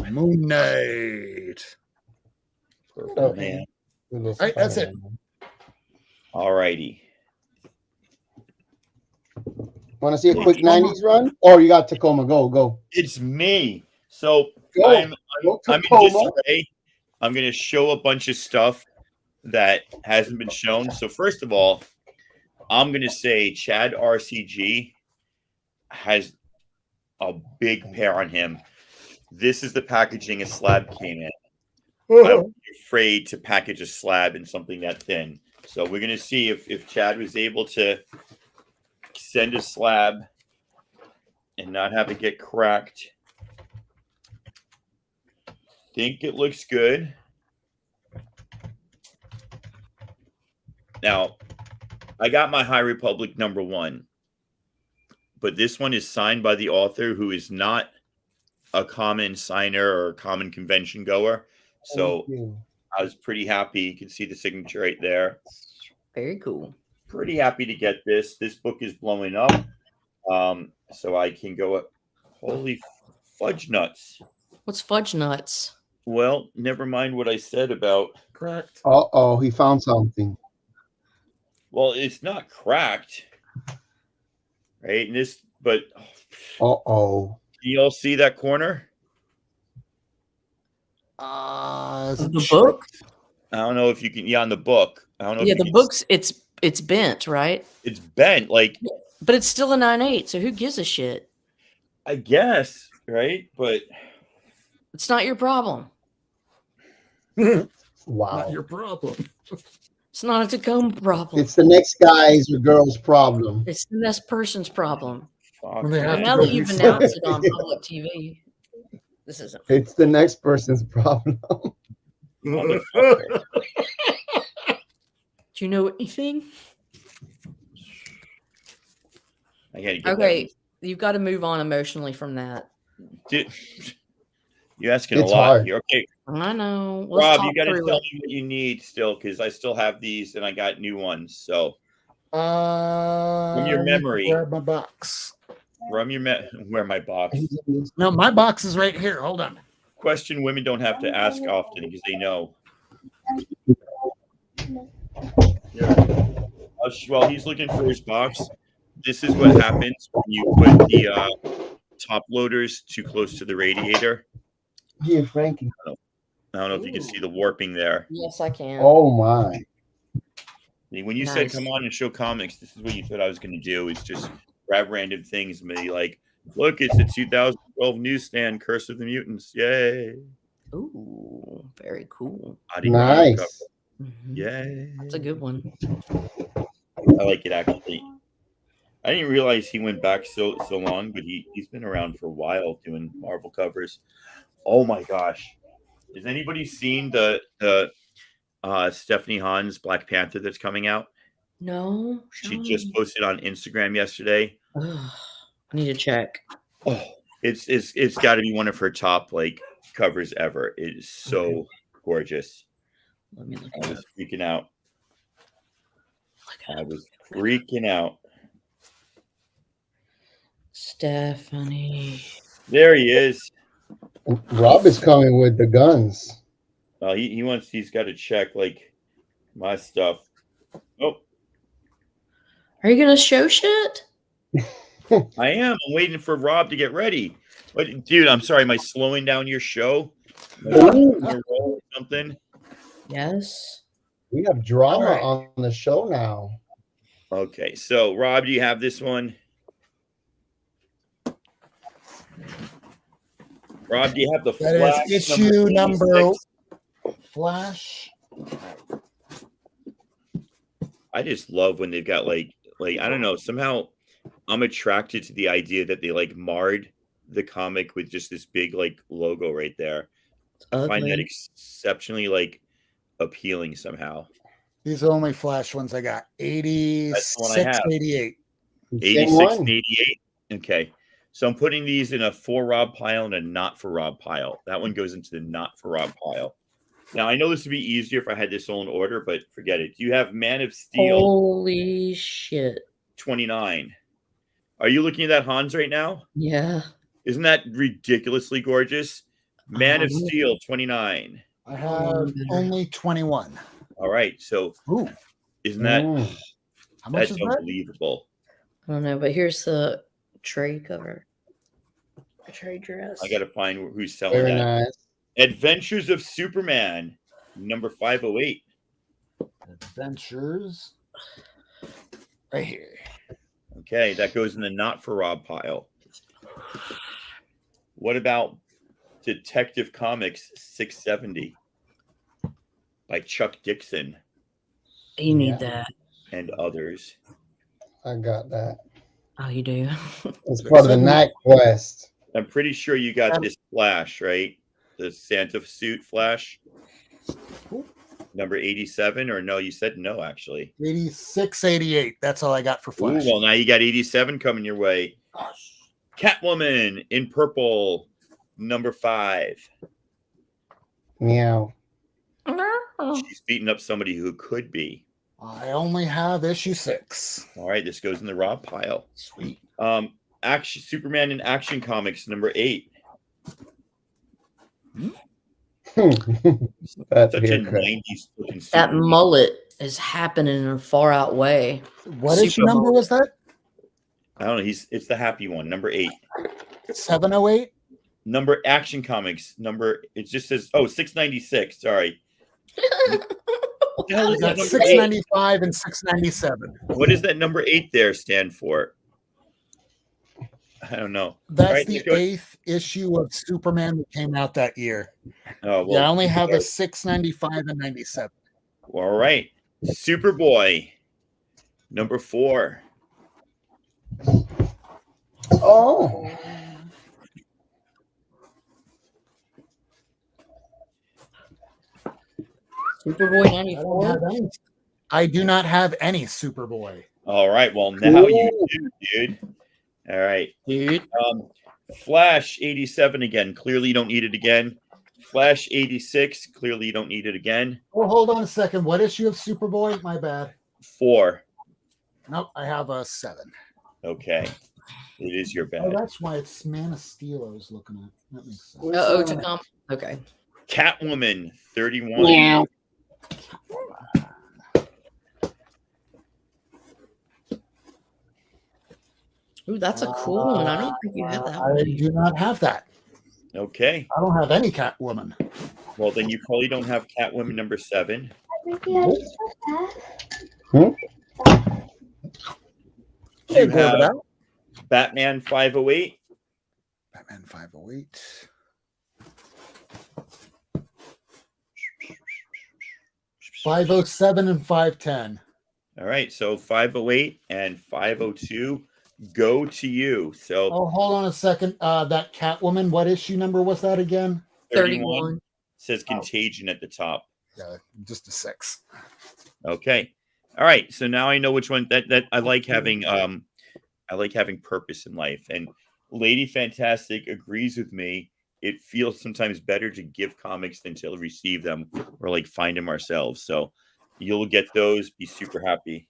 Moon Knight. Oh, man. Right, that's it. All righty. Want to see a quick 90s run? Or you got Tacoma? Go. It's me. So Go. I'm Go in Tacoma. disarray. I'm going to show a bunch of stuff that hasn't been shown. So first of all, I'm going to say Chad RCG has a big pair on him. This is the packaging a slab came in. I would be afraid to package a slab in something that thin. So we're going to see if Chad was able to send a slab and not have it get cracked. Think it looks good. Now, I got my High Republic #1, but this one is signed by the author who is not a common signer or a common convention goer. So Thank you. I was pretty happy. You can see the signature right there. Very cool. Pretty happy to get this. This book is blowing up. So I can go, holy fudge nuts. What's fudge nuts? Well, never mind what I said about, Correct. Uh-oh, he found something. well, it's not cracked. Right? And this, but Uh-oh. do you all see that corner? Is it The book? I don't know if you can, yeah, on the book. I don't know Yeah, if you the can- book's it's bent, right? it's bent, like, But it's still a 9/8, so who gives a shit? I guess, right? But It's not your problem. Wow. Not your problem. It's not a Tacoma problem. It's the next guy's or girl's problem. It's the next person's problem. fuck, When they have And to now go that you've do announced it on public TV, this isn't. It's the next person's problem. motherfucker. Do you know anything? I gotta get Okay, you've got to move on emotionally from that. that. You're asking It's a lot hard. here. Okay, I know. Let's Rob, talk you got to through tell it. me what you need still, because I still have these and I got new ones. So From your memory. Grab my box. from your where my box. No, my box is right here. Hold on. Question women don't have to ask often because they know. While he's looking for his box, this is what happens when you put the top loaders too close to the radiator. Yeah, Frankie. I don't know if you can see the warping there. Yes, I can. Oh my. When you said come on and show comics, this is what you thought I was going to do, is just grab random things and be like, look, it's the 2012 newsstand, Curse of the Mutants. Yay. Ooh, very cool. Nice. Yay. That's a good one. I like it, actually. I didn't realize he went back so long, but he's been around for a while doing Marvel covers. Oh my gosh. Has anybody seen the Stephanie Hahn's Black Panther that's coming out? No. She just posted on Instagram yesterday. I need to check. Oh, it's got to be one of her top like covers ever. It is so gorgeous. Let me look I at was it. freaking out. I was freaking out. Stephanie. There he is. Rob is coming with the guns. He's got to check like my stuff. Oh, Are you gonna show shit? I am. I'm waiting for Rob to get ready. But dude, I'm sorry. Am I slowing down your show? Or something? Yes. We have drama All right. on the show now. Okay, so Rob, do you have this one? Rob, do you have the That Flash is issue number 86? Flash. I just love when they've got like I don't know, somehow I'm attracted to the idea that they like marred the comic with just this big like logo right there. I find that Ugly. exceptionally like appealing somehow. These are only Flash ones I got. That's the one I 86, have. 88. 86 Same and one. 88. Okay. So I'm putting these in a for Rob pile and a not for Rob pile. That one goes into the not for Rob pile. Now I know this would be easier if I had this all in order, but forget it. You have Man of Steel Holy shit. 29. Are you looking at that Hans right now? Yeah. Isn't that ridiculously gorgeous? Man of Um, Steel 29. I have only 21. All right. So Ooh, isn't that how much that's is that? unbelievable? I don't know, but here's the trade cover. A trade dress. I got to find who's selling Very that. nice. Adventures of Superman, number 508. Adventures. Right here. Okay, that goes in the not for Rob pile. What about Detective Comics 670 by Chuck Dixon You need Yeah. that. and others? I got that. Oh, you do? It's part of the Night Quest. I'm pretty sure you got this Flash, right? The Santa suit Flash. Number 87, or no, you said no, actually. 86, 88. That's all I got for Ooh, Flash. well, now you got 87 coming your way. Catwoman in purple, number 5. Meow. She's beating up somebody who could be. I only have issue 6. All right, this goes in the Rob pile. Sweet. Action Superman in Action Comics, number 8. That's Such a haircut. 90s looking That Superman. mullet is happening in a far out way. What issue Super number was that? I don't know. It's the happy one, number 8. 708? Number Action Comics, number it just says 696. Sorry. What the hell I is got that number 8? 695 and 697. What does that number 8 there stand for? I don't know. That's All right, the let's go. 8th issue of Superman that came out that year. Oh, well, Yeah, I only have a 695 and 97. all right. Superboy, number 4. Oh, Superboy I don't 94. have any. I do not have any Superboy. All right. Well, now you Ooh. do, dude. All right. Dude. Flash 87 again. Clearly, you don't need it again. Flash 86. Clearly, you don't need it again. Oh, hold on a second. What issue of Superboy? My bad. 4. Nope, I have a 7. Okay. It is your Oh, bad. that's why it's Man of Steel I was looking at. That makes sense. Oh, to come. Okay. Catwoman 31. meow. Ooh, that's a cool one. I don't think you have that I one. do not have that. Okay. I don't have any Catwoman. Well, then you probably don't have Catwoman number 7. Hmm? You have Batman 508. Batman 508. $507 and $510. All right, so 508 and 502 go to you. So Oh, hold on a second. That Catwoman, what issue number was that again? 31. says Contagion at the top. Yeah, just a 6. Okay. All right. So now I know which one that I like having purpose in life. And Lady Fantastic agrees with me. It feels sometimes better to give comics than to receive them or like find them ourselves. So you'll get those. Be super happy.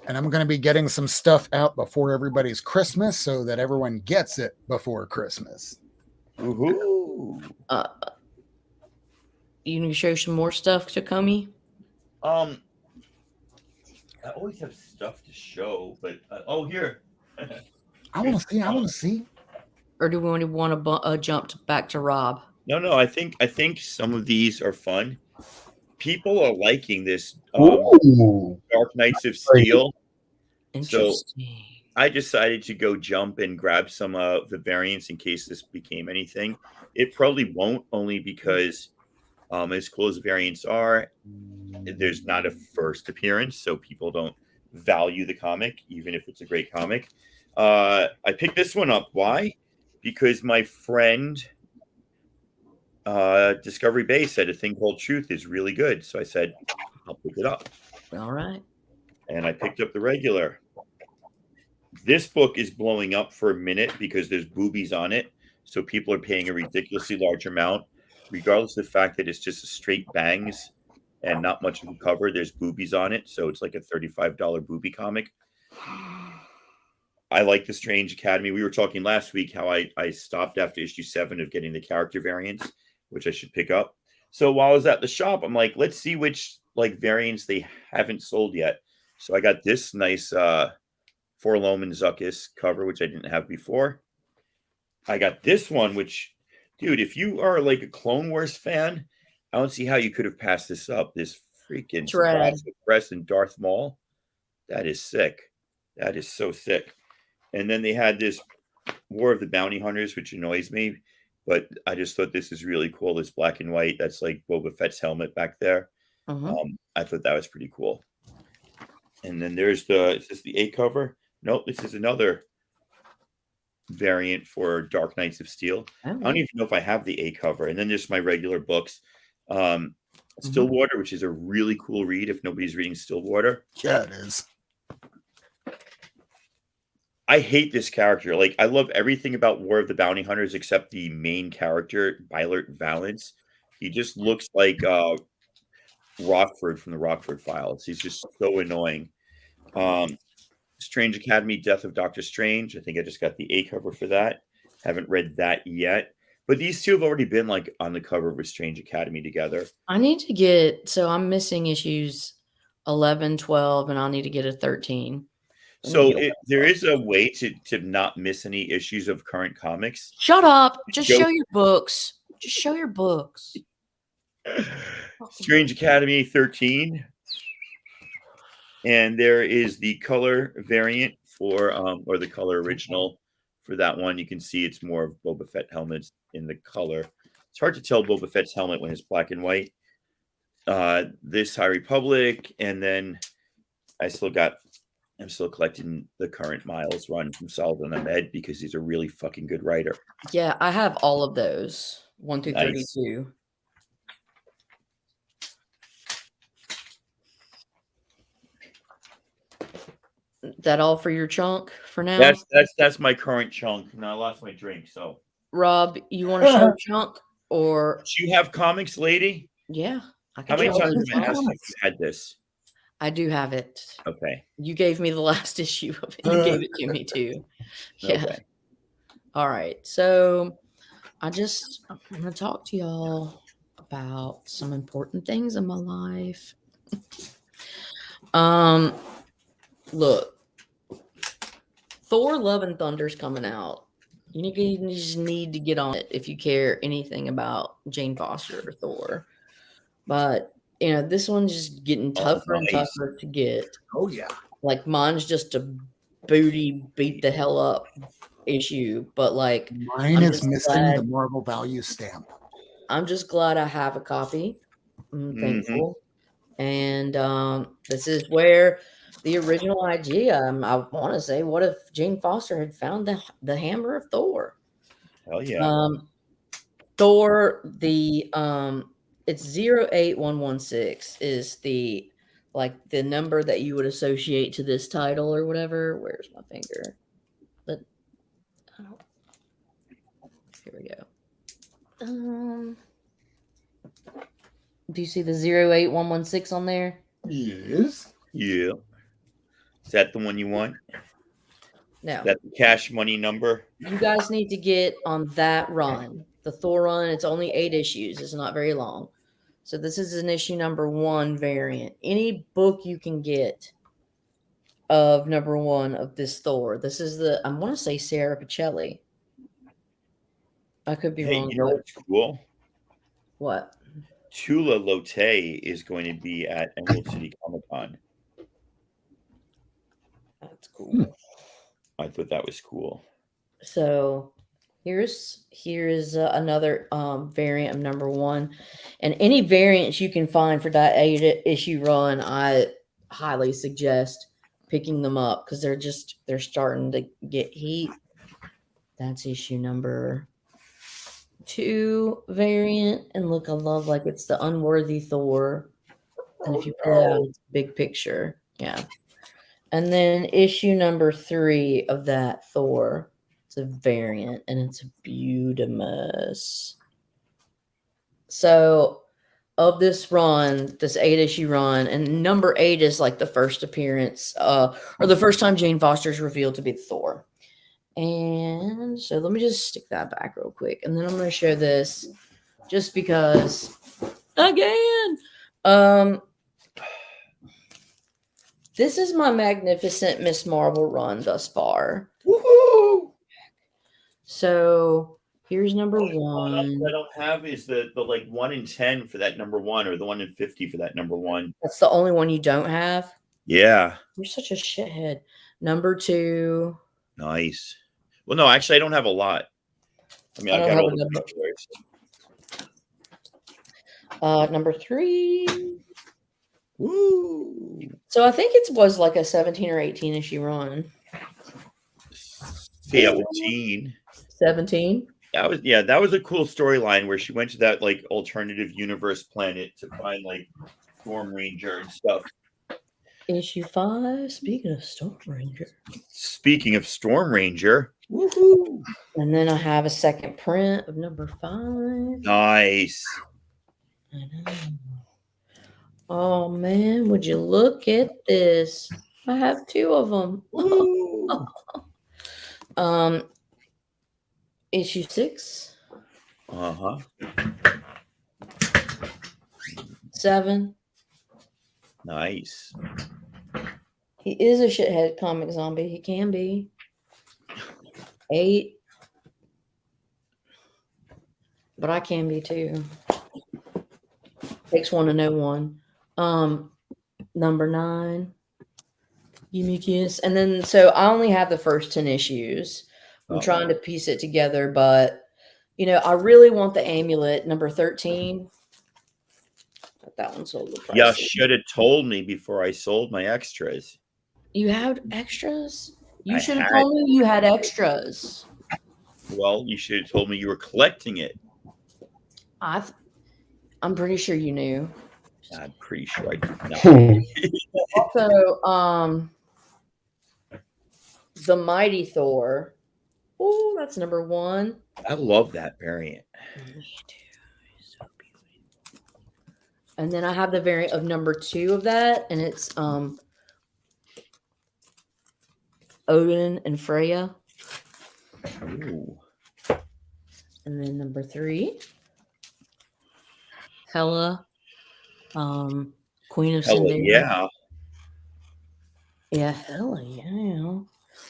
And I'm going to be getting some stuff out before everybody's Christmas so that everyone gets it before Christmas. Woohoo. You can show some more stuff to Comey? I always have stuff to show, but here. I want to see. Or do we want to jump back to Rob? No. I think some of these are fun. People are liking this Dark Knights of Steel. Interesting. So I decided to go jump and grab some of the variants in case this became anything. It probably won't, only because as cool as variants are, there's not a first appearance, so people don't value the comic, even if it's a great comic. I picked this one up. Why? Because my friend Discovery Bay said a thing called Truth is really good. So I said, I'll pick it up. All right. And I picked up the regular. This book is blowing up for a minute because there's boobies on it. So people are paying a ridiculously large amount, regardless of the fact that it's just a straight bangs and not much of a cover. There's boobies on it. So it's like a $35 booby comic. I like the Strange Academy. We were talking last week how I stopped after issue 7 of getting the character variants, which I should pick up. So while I was at the shop, I'm like, let's see which like variants they haven't sold yet. So I got this nice Forlom and Zuckus cover, which I didn't have before. I got this one, which, dude, if you are like a Clone Wars fan, I don't see how you could have passed this up. This freaking Press and Darth Maul. That is sick. That is so sick. And then they had this War of the Bounty Hunters, which annoys me, but I just thought this is really cool. This black and white. That's like Boba Fett's helmet back there. I thought that was pretty cool. And then is this the A cover? Nope, this is another variant for Dark Knights of Steel. I don't even know if I have the A cover. And then there's my regular books. Stillwater, which is a really cool read if nobody's reading Stillwater. Yeah, it is. I hate this character. Like, I love everything about War of the Bounty Hunters except the main character, Bylert Valance. He just looks like Rockford from the Rockford Files. He's just so annoying. Strange Academy, Death of Doctor Strange. I think I just got the A cover for that. Haven't read that yet. But these two have already been like on the cover of a Strange Academy together. I need to get, so I'm missing issues 11, 12, and I'll need to get a 13. So there is a way to not miss any issues of current comics. Shut up. Just show your books. Just show your books. Strange Academy 13. And there is the color variant for, or the color original for that one. You can see it's more of Boba Fett helmets in the color. It's hard to tell Boba Fett's helmet when it's black and white. This High Republic. And then I'm still collecting the current Miles run from Saladin Ahmed because he's a really fucking good writer. Yeah, I have all of those. 1 through Nice. 32. That all for your chunk for now? That's my current chunk. And I lost my drink, so. Rob, you want to show chunk or? Do you have comics, lady? Yeah. How many times have I asked if you had this? I do have it. Okay. You gave me the last issue of it. You gave it to me too. Yeah. Okay. All right. So I'm going to talk to y'all about some important things in my life. Look, Thor Love and Thunder's coming out You just need to get on it if you care anything about Jane Foster or Thor. But this one's just getting tougher and nice. tougher to get. Oh yeah. Like mine's just a booty beat the hell up issue, but like Mine I'm is just missing glad- the Marvel value stamp. I'm just glad I have a copy. I'm thankful. And this is where the original idea, I want to say, what if Jane Foster had found the hammer of Thor? Hell yeah. Thor, it's 08116 is the number that you would associate to this title or whatever. Where's my finger? Here we go. Do you see the 08116 on there? Yes. Yeah. Is that the one you want? No. Is that the cash money number? You guys need to get on that run. The Thor run, it's only 8 issues. It's not very long. So this is an issue number 1 variant. Any book you can get of number 1 of this Thor. This is I want to say Sarah Pacelli. I could be wrong. You know what's cool? What? Tula Lotte is going to be at Emerald City Comic Con. That's cool. I thought that was cool. So here's another variant of number 1, and any variants you can find for that 8-issue run, I highly suggest picking them up because they're starting to get heat. That's issue number 2 variant, and look, I love it's the Unworthy Thor, and if you pull it out, it's a big picture, yeah. And then issue number 3 of that Thor. It's a variant, and it's beautimous. So, of this run, this 8-issue run, and number 8 is the first appearance, or the first time Jane Foster is revealed to be Thor. And so let me just stick that back real quick, and then I'm going to show this, just because, again, this is my Magnificent Miss Marvel run thus far. Woohoo! So here's number What 1. I don't have is the 1 in 10 for that number 1, or the 1 in 50 for that number 1. That's the only one you don't have? Yeah. You're such a shithead. Number 2. Nice. Well, no, actually, I don't have a lot. I mean, I got all the pictures. Number 3. Woo! So I think it was a 17 or 18 issue run. 17. 17. That was a cool storyline where she went to that alternative universe planet to find Storm Ranger and stuff. Issue 5. Speaking of Storm Ranger. Speaking of Storm Ranger. Woohoo! And then I have a second print of number 5. Nice. I know. Oh man, would you look at this? I have 2 of them. Issue 6. 7. Nice. He is a shithead comic zombie. He can be. 8. But I can be too. Takes one to know one. Number 9. Give me a kiss. And then, so I only have the first 10 issues. I'm trying to piece it together, but, I really want the amulet, number 13. But that one's a little pricey. You should have told me before I sold my extras. You had extras? You I should have had- told me you had extras. Well, you should have told me you were collecting it. I'm pretty sure you knew. I'm pretty sure I did not. Also, the Mighty Thor. Oh, that's number 1. I love that variant. Me too. So beautiful. And then I have the variant of number 2 of that, and it's Odin and Freya. Ooh. And then number 3, Hela, Queen of Hella, Zendaya. yeah. Yeah, Hela, yeah.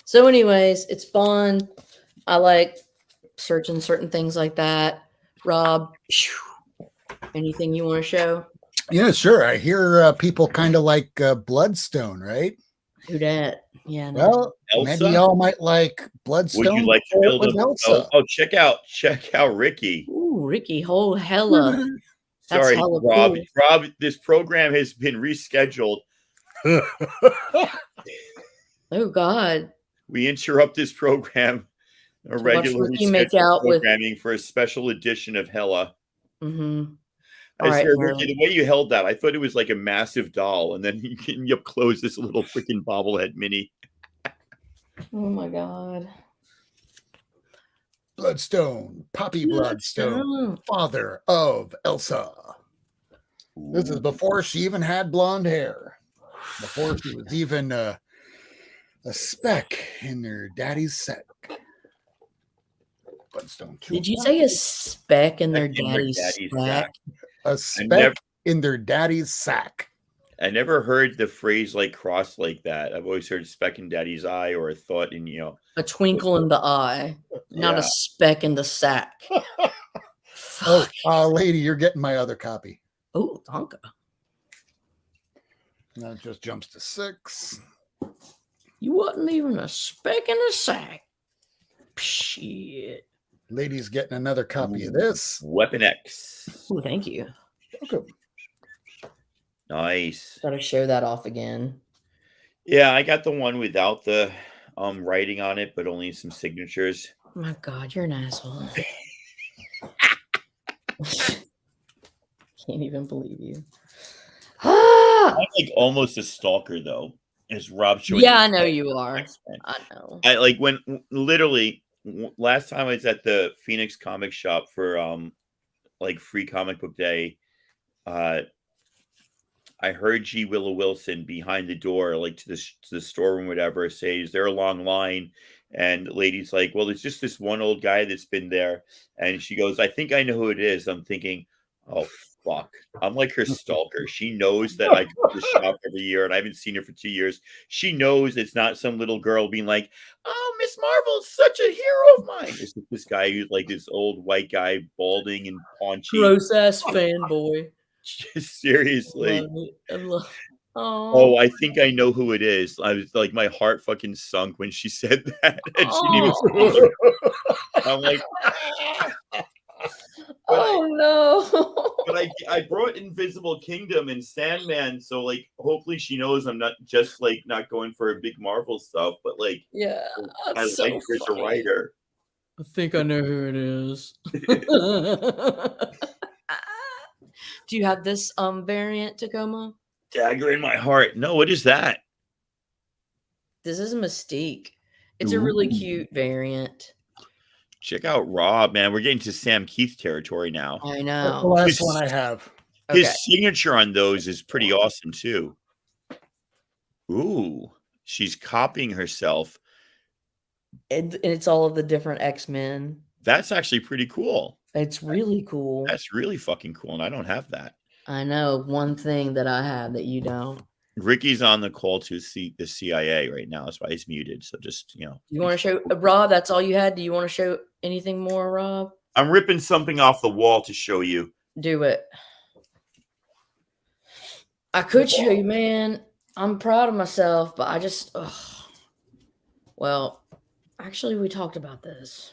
So anyways, it's fun. I like searching certain things like that. Rob, anything you want to show? Yeah, sure. I hear people kind of like Bloodstone, right? Who dat? Yeah, no. Well, Elsa? maybe y'all might like Would Bloodstone. you like to before it build was a? Elsa. Oh, check out Ricky. Ooh, Ricky, whole hella. That's Sorry, hella Rob. cool. Rob, this program has been rescheduled. Oh God. We interrupt this program, a To watch regularly Ricky make scheduled out with. programming for a special edition of Hella. Mm-hmm. I All right, swear, Harley. Ricky, the way you held that, I thought it was like a massive doll, and then you can up close this little freaking bobblehead mini. Oh my God. Bloodstone, Poppy Bloodstone, father of Elsa. This is before she even had blonde hair. Before she was even a speck in her daddy's sack. Bloodstone. Did you say a speck in their In their daddy's daddy's sack? sack. A speck in their daddy's sack. I never heard the phrase like cross like that. I've always heard speck in daddy's eye or a thought in, A twinkle in the eye, not a speck in the sack. Oh, lady, you're getting my other copy. Oh, Tonka. That just jumps to 6. You wasn't even a speck in the sack. Shit. Lady's getting another copy of this. Weapon X. Oh, thank you. Welcome. Nice. Gotta show that off again. Yeah, I got the one without the writing on it, but only some signatures. Oh my God, you're an asshole. Can't even believe you. I'm like almost a stalker though, as Rob showed. Yeah, I know you are. I know. I like when literally last time I was at the Phoenix comic shop for like free comic book day. I heard G. Willow Wilson behind the door, like to the storeroom, whatever, say, "Is there a long line?" And the lady's like, "Well, it's just this one old guy that's been there." And she goes, "I think I know who it is." I'm thinking, "Oh fuck!" I'm like her stalker. She knows that I go to the shop every year, and I haven't seen her for 2 years. She knows it's not some little girl being like, "Oh, Miss Marvel's such a hero of mine." It's this guy who's like this old white guy, balding and paunchy. Gross ass fanboy. Just seriously. Oh, I think I know who it is. I was like, my heart fucking sunk when she said that, and she didn't even speak. I'm like, oh no! but I brought Invisible Kingdom and Sandman, so like, hopefully she knows I'm not just like not going for a big Marvel stuff, but like, Yeah, I so like her as a writer. I think I know who it is. Do you have this variant, Tacoma? Dagger in my heart. No, what is that? This is a Mystique. It's a really cute variant. Check out Rob, man. We're getting to Sam Keith territory now. I That's the know. last one I have. His Okay. signature on those is pretty awesome too. Ooh, she's copying herself. And it's all of the different X-Men. That's actually pretty cool. It's really cool. That's really fucking cool, and I don't have that. I know one thing that I have that you don't. Ricky's on the call to see the CIA right now. That's why he's muted. So just, You want to show Rob? That's all you had. Do you want to show anything more, Rob? I'm ripping something off the wall to show you. Do it. I could show you, man. I'm proud of myself, but I just. Well, actually, we talked about this.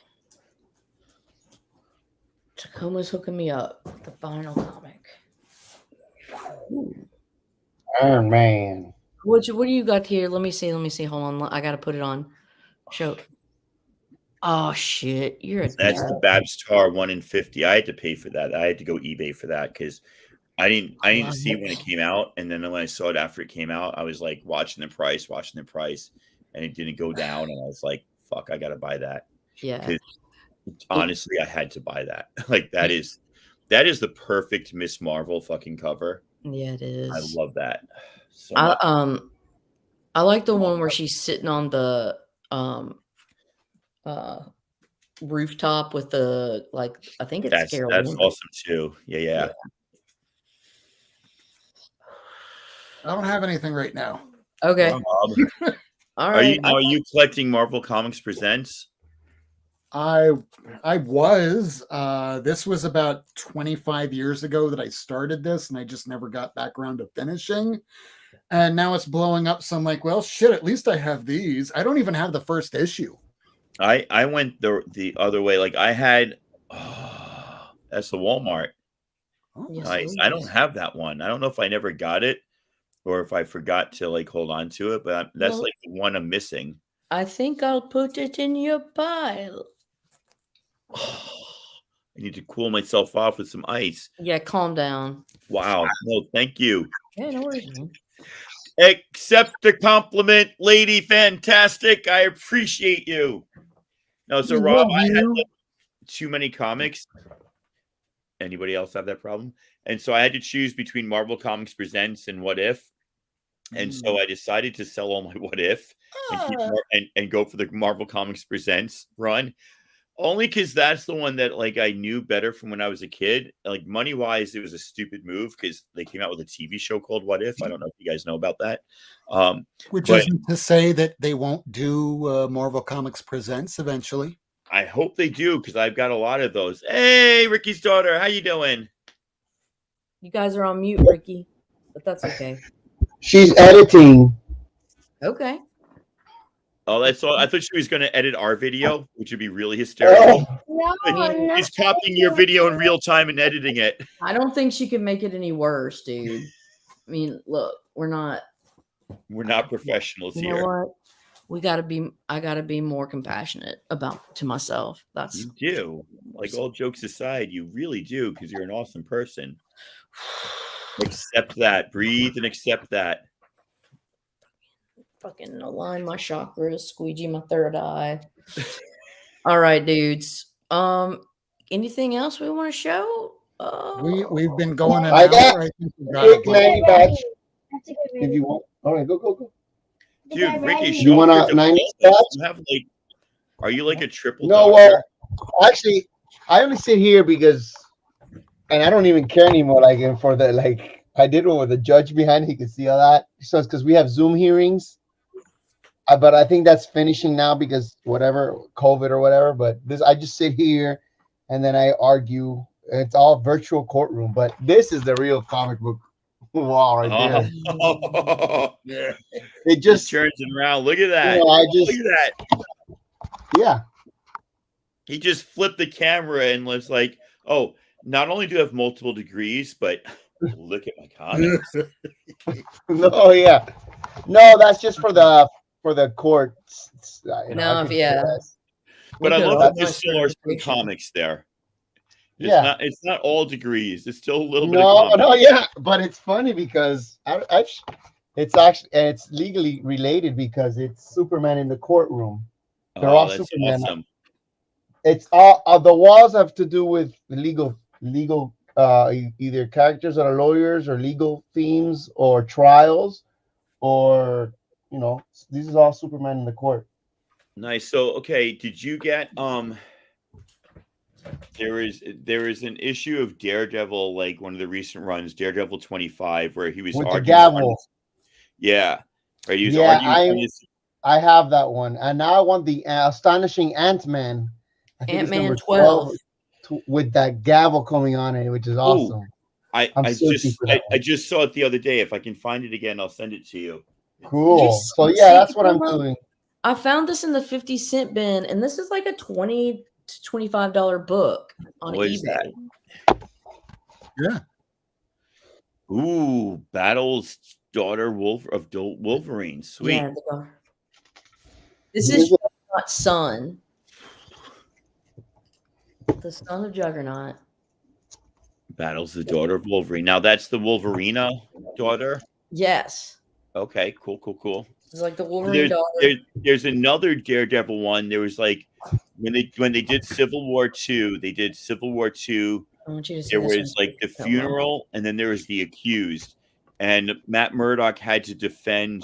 Tacoma's hooking me up with the final comic. Ooh. Iron Man. What do you got here? Let me see. Hold on. I gotta put it on. Show. Oh shit! You're a That's the Babs Tar 1 in 50. I had to pay for that. I had to go eBay for that because I didn't see it when it came out, and then when I saw it after it came out, I was like watching the price, and it didn't go down, and I was like, "Fuck, I gotta buy that." Yeah. Honestly, I had to buy that. Like that is the perfect Miss Marvel fucking cover. Yeah, it is. I love that. So much. I like the one where she's sitting on the rooftop with the I think it's That's awesome too. Yeah. I don't have anything right now. Okay. All right. Are you collecting Marvel Comics Presents? I was. This was about 25 years ago that I started this, and I just never got back around to finishing. And now it's blowing up. So I'm like, well, shit. At least I have these. I don't even have the first issue. I went the other way. Like I had, that's the Walmart. Oh, Yes, Nice. it I don't is. have that one. I don't know if I never got it or if I forgot to like hold on to it, but that's Well- like the one I'm missing. I think I'll put it in your pile. I need to cool myself off with some ice. Yeah, calm down. Wow. No, thank you. Yeah, no worries, man. Accept the compliment, lady. Fantastic. I appreciate you. No, so we Rob, love I had you. like, too many comics. Anybody else have that problem? And so I had to choose between Marvel Comics Presents and What If. And so I decided to sell all my What If and go for the Marvel Comics Presents run. Only because that's the one that like I knew better from when I was a kid. Like money wise, it was a stupid move because they came out with a TV show called What If. I don't know if you guys know about that. Which but isn't to say that they won't do Marvel Comics Presents eventually. I hope they do because I've got a lot of those. Hey, Ricky's daughter, how you doing? You guys are on mute, Ricky, but that's okay. She's editing. Okay. Oh, that's all. I thought she was going to edit our video, which would be really hysterical. Oh, No, I'm not She's copying your video in real time and editing it. I don't think she could make it any worse, dude. I mean, look, we're not. We're not professionals You know here. what? I gotta be more compassionate to myself. That's You do. Like all jokes aside, you really do because you're an awesome person. Accept that. Breathe and accept that. fucking align my chakras, squeegee my third eye. All right, dudes. Anything else we want to show? We've been going an I got hour. I think we got quick about- 90 batch if you want. All right, go. Dude, Ricky, You show want your a 90 development. batch? You have like, are you like a triple No, doctor? Actually, I only sit here because, and I don't even care anymore. Like, and for the like, I did one with the judge behind. He could see all that. So it's because we have Zoom hearings. But I think that's finishing now because whatever COVID or whatever. But this, I just sit here, and then I argue. It's all virtual courtroom. But this is the real comic book wall right there. Oh, Yeah. It just, turns it around. Look at that. you know, I Look just, at that. yeah. He just flipped the camera and was like, "Oh, not only do I have multiple degrees, but look at my comics." No, yeah. No, that's just for the courts. You know, No, I could yeah. care less. But I Look at love all that my there's still are some certification. comics there. It's Yeah. not. It's not all degrees. It's still a little bit of No, comics. no, yeah, but it's funny because it's actually, and it's legally related because it's Superman in the courtroom. They're all that's Superman. awesome. It's all the walls have to do with legal either characters that are lawyers or legal themes or trials or this is all Superman in the court. Nice. So, okay, did you get there is an issue of Daredevil, like one of the recent runs, Daredevil 25, where he was With the arguing gavel. yeah. Right. He was Yeah, arguing on his, I have that one, and now I want the astonishing Ant-Man. I think it's Ant-Man number 12. with that gavel coming on it, which is awesome. I'm I searching for that I just saw it the other day. If I can find it again, I'll send it to you. Cool. Yes, So see, yeah, that's what I'm come on. doing. I found this in the 50-cent bin, and this is like a $20 to $25 book on What is eBay. Yeah. Ooh, Battle's daughter Wolverine. Sweet. Yeah, this is not son. The son of Juggernaut. Battle's the daughter of Wolverine. Now that's the Wolverina daughter. Yes. Okay, cool. It's like the Wolverine daughter. There's another Daredevil one. There was like when they did Civil War II, they did Civil War II. I want you to see There this was one. like the funeral, and then there was the accused. And Matt Murdock had to defend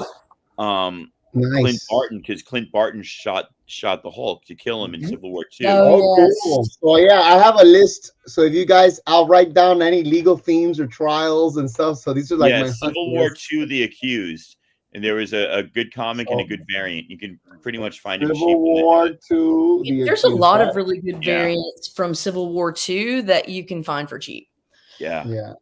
Clint Nice. Barton because Clint Barton shot the Hulk to kill him in Mhm. Civil War II. Oh, yes. Cool. So yeah, I have a list. So if you guys, I'll write down any legal themes or trials and stuff. So these are like my Civil War II, the accused. and there was a good comic and a Oh. good variant. You can pretty much find them cheap. Civil War 2. There's a lot of really. really good Yeah. variants from Civil War II that you can find for cheap. Yeah. Yeah.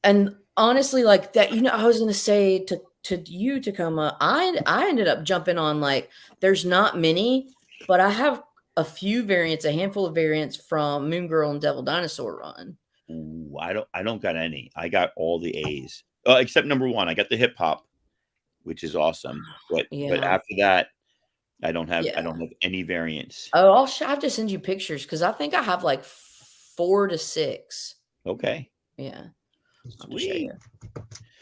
And honestly, like that, I was gonna say to you, Tacoma, I ended up jumping on, like, there's not many, but I have a few variants, a handful of variants from Moon Girl and Devil Dinosaur run. Ooh, I don't got any. I got all the A's. Except number 1. I got the hip hop, which is awesome. But Yeah. after that, I don't have Yeah. any variants. Oh, I have to send you pictures because I think I have like 4 to 6. Okay. Yeah. Sweet.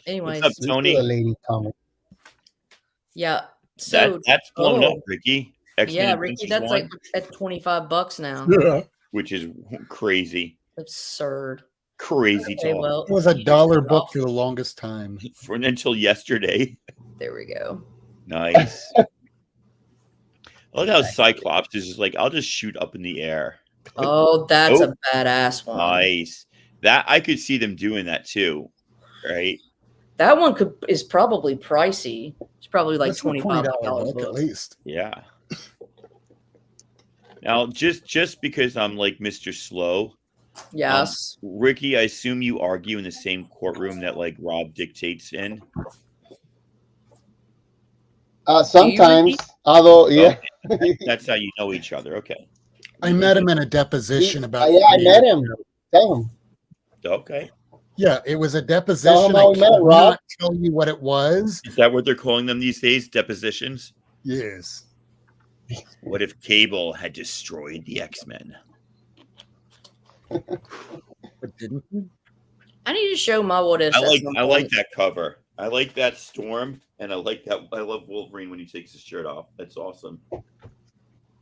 Anyways, What's up, Tony? A lady comic. yeah. So That's blown up, Ricky. yeah, X-Men Ricky, Adventures that's 1, like at $25 now. Yeah. which is crazy. Absurd. Crazy Okay, talk. well, It was a you $1 turned book off. for the longest time. Until yesterday. There we go. Nice. I like how Cyclops is just like, I'll just shoot up in the air. Oh, that's a badass one. Nice. That I could see them doing that too, right? That one is probably pricey. It's probably like That's a $25 book book. at least. Yeah. Now, just because I'm like Mr. Slow, Yes. Ricky, I assume you argue in the same courtroom that like Rob dictates in. Sometimes, although, yeah. That's how you know each other. Okay. I met him in a deposition about. Yeah, I 3 met years him. ago. Tell him. Okay. Yeah, it was a Tell deposition. him I how we met, could Rob. not tell you what it was. Is that what they're calling them these days? Depositions? Yes. What if Cable had destroyed the X-Men? But didn't he? I need to show my what ifs. I at some like point. that cover. I like that Storm, and I like that. I love Wolverine when he takes his shirt off. That's awesome.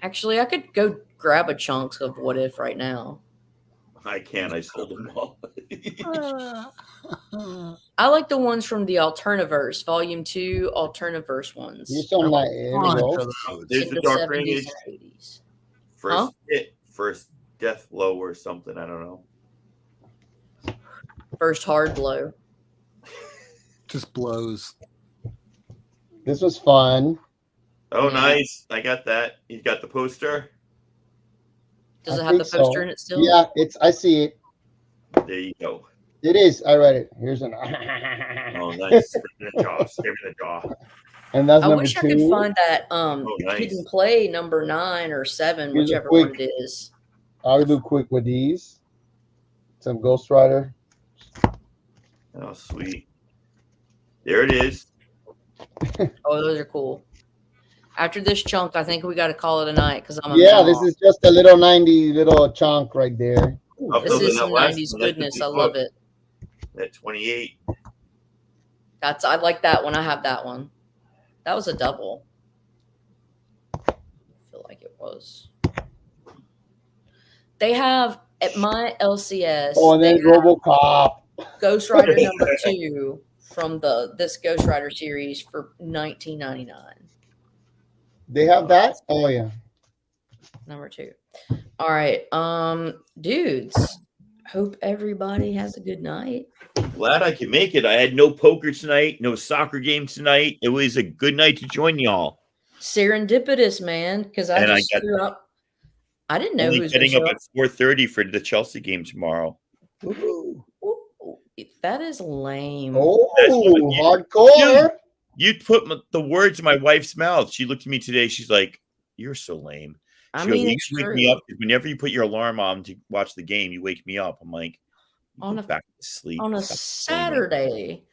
Actually, I could go grab a chunk of what if right now. I can't. I sold them all. I like the ones from the Alternaverse, Volume 2 Alternaverse ones. You sound like, here we go. There's In the the Dark 70s Age. and 80s. First hit, first death blow or something. I don't know. First hard blow. Just blows. This was fun. Oh, Yeah. nice. I got that. You got the poster. Does I it have the think so. poster in it still? Yeah, I see it. There you go. It is. I read it. Here's an. Oh, nice. Give me the jaw. Give me the jaw. And that's I number wish 2. I could find that nice. hidden play number 9 or 7, Here's a whichever quick- one it is. I'll do quick with these. Some Ghost Rider. Oh, sweet. There it is. Oh, those are cool. After this chunk, I think we got to call it a night because I'm a Yeah, man this off. is just a little 90 little chunk right there. Up This to is that some last 90s one, that's the goodness. big I love book. it. At 28. I like that one. I have that one. That was a double. I feel like it was. They have at my LCS. Oh, and they then have RoboCop. Ghost Rider number 2 from this Ghost Rider series for $19.99. They have that? Oh, yeah. Number 2. All right, dudes. Hope everybody has a good night. Glad I could make it. I had no poker tonight, no soccer game tonight. It was a good night to join y'all. Serendipitous, man, because I And just threw up. I didn't know Only who's going getting to up show at 4:30 for the Chelsea game tomorrow. Ooh, that is lame. Oh, That's what hardcore. You put the words in my wife's mouth. She looked at me today. She's like, "You're so lame." I She mean, goes, it's "You wake true. me up whenever you put your alarm on to watch the game. You wake me up." I'm like, On "Go a- back to sleep On a Stop blaming me." Saturday.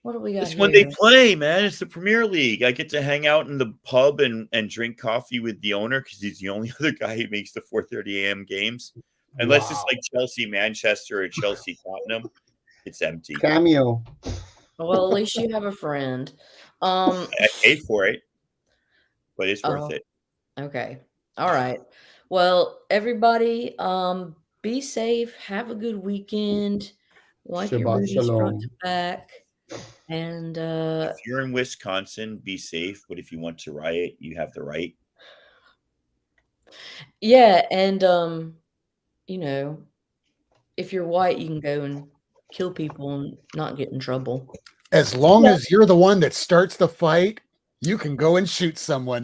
What do we got It's here? when they play, man. It's the Premier League. I get to hang out in the pub and drink coffee with the owner because he's the only other guy who makes the 4:30 a.m. games. Unless it's like Chelsea, Manchester, or Chelsea, Tottenham, it's empty. Cameo. Well, at least you have a friend. I paid for it, but it's worth Oh. it. Okay. All right. Well, everybody, be safe. Have a good weekend. Wipe your Shabbat booties front shalom. to back. And If you're in Wisconsin, be safe. But if you want to riot, you have the right. yeah, and if you're white, you can go and kill people and not get in trouble. As long as you're the one that starts the fight, you can go and shoot someone.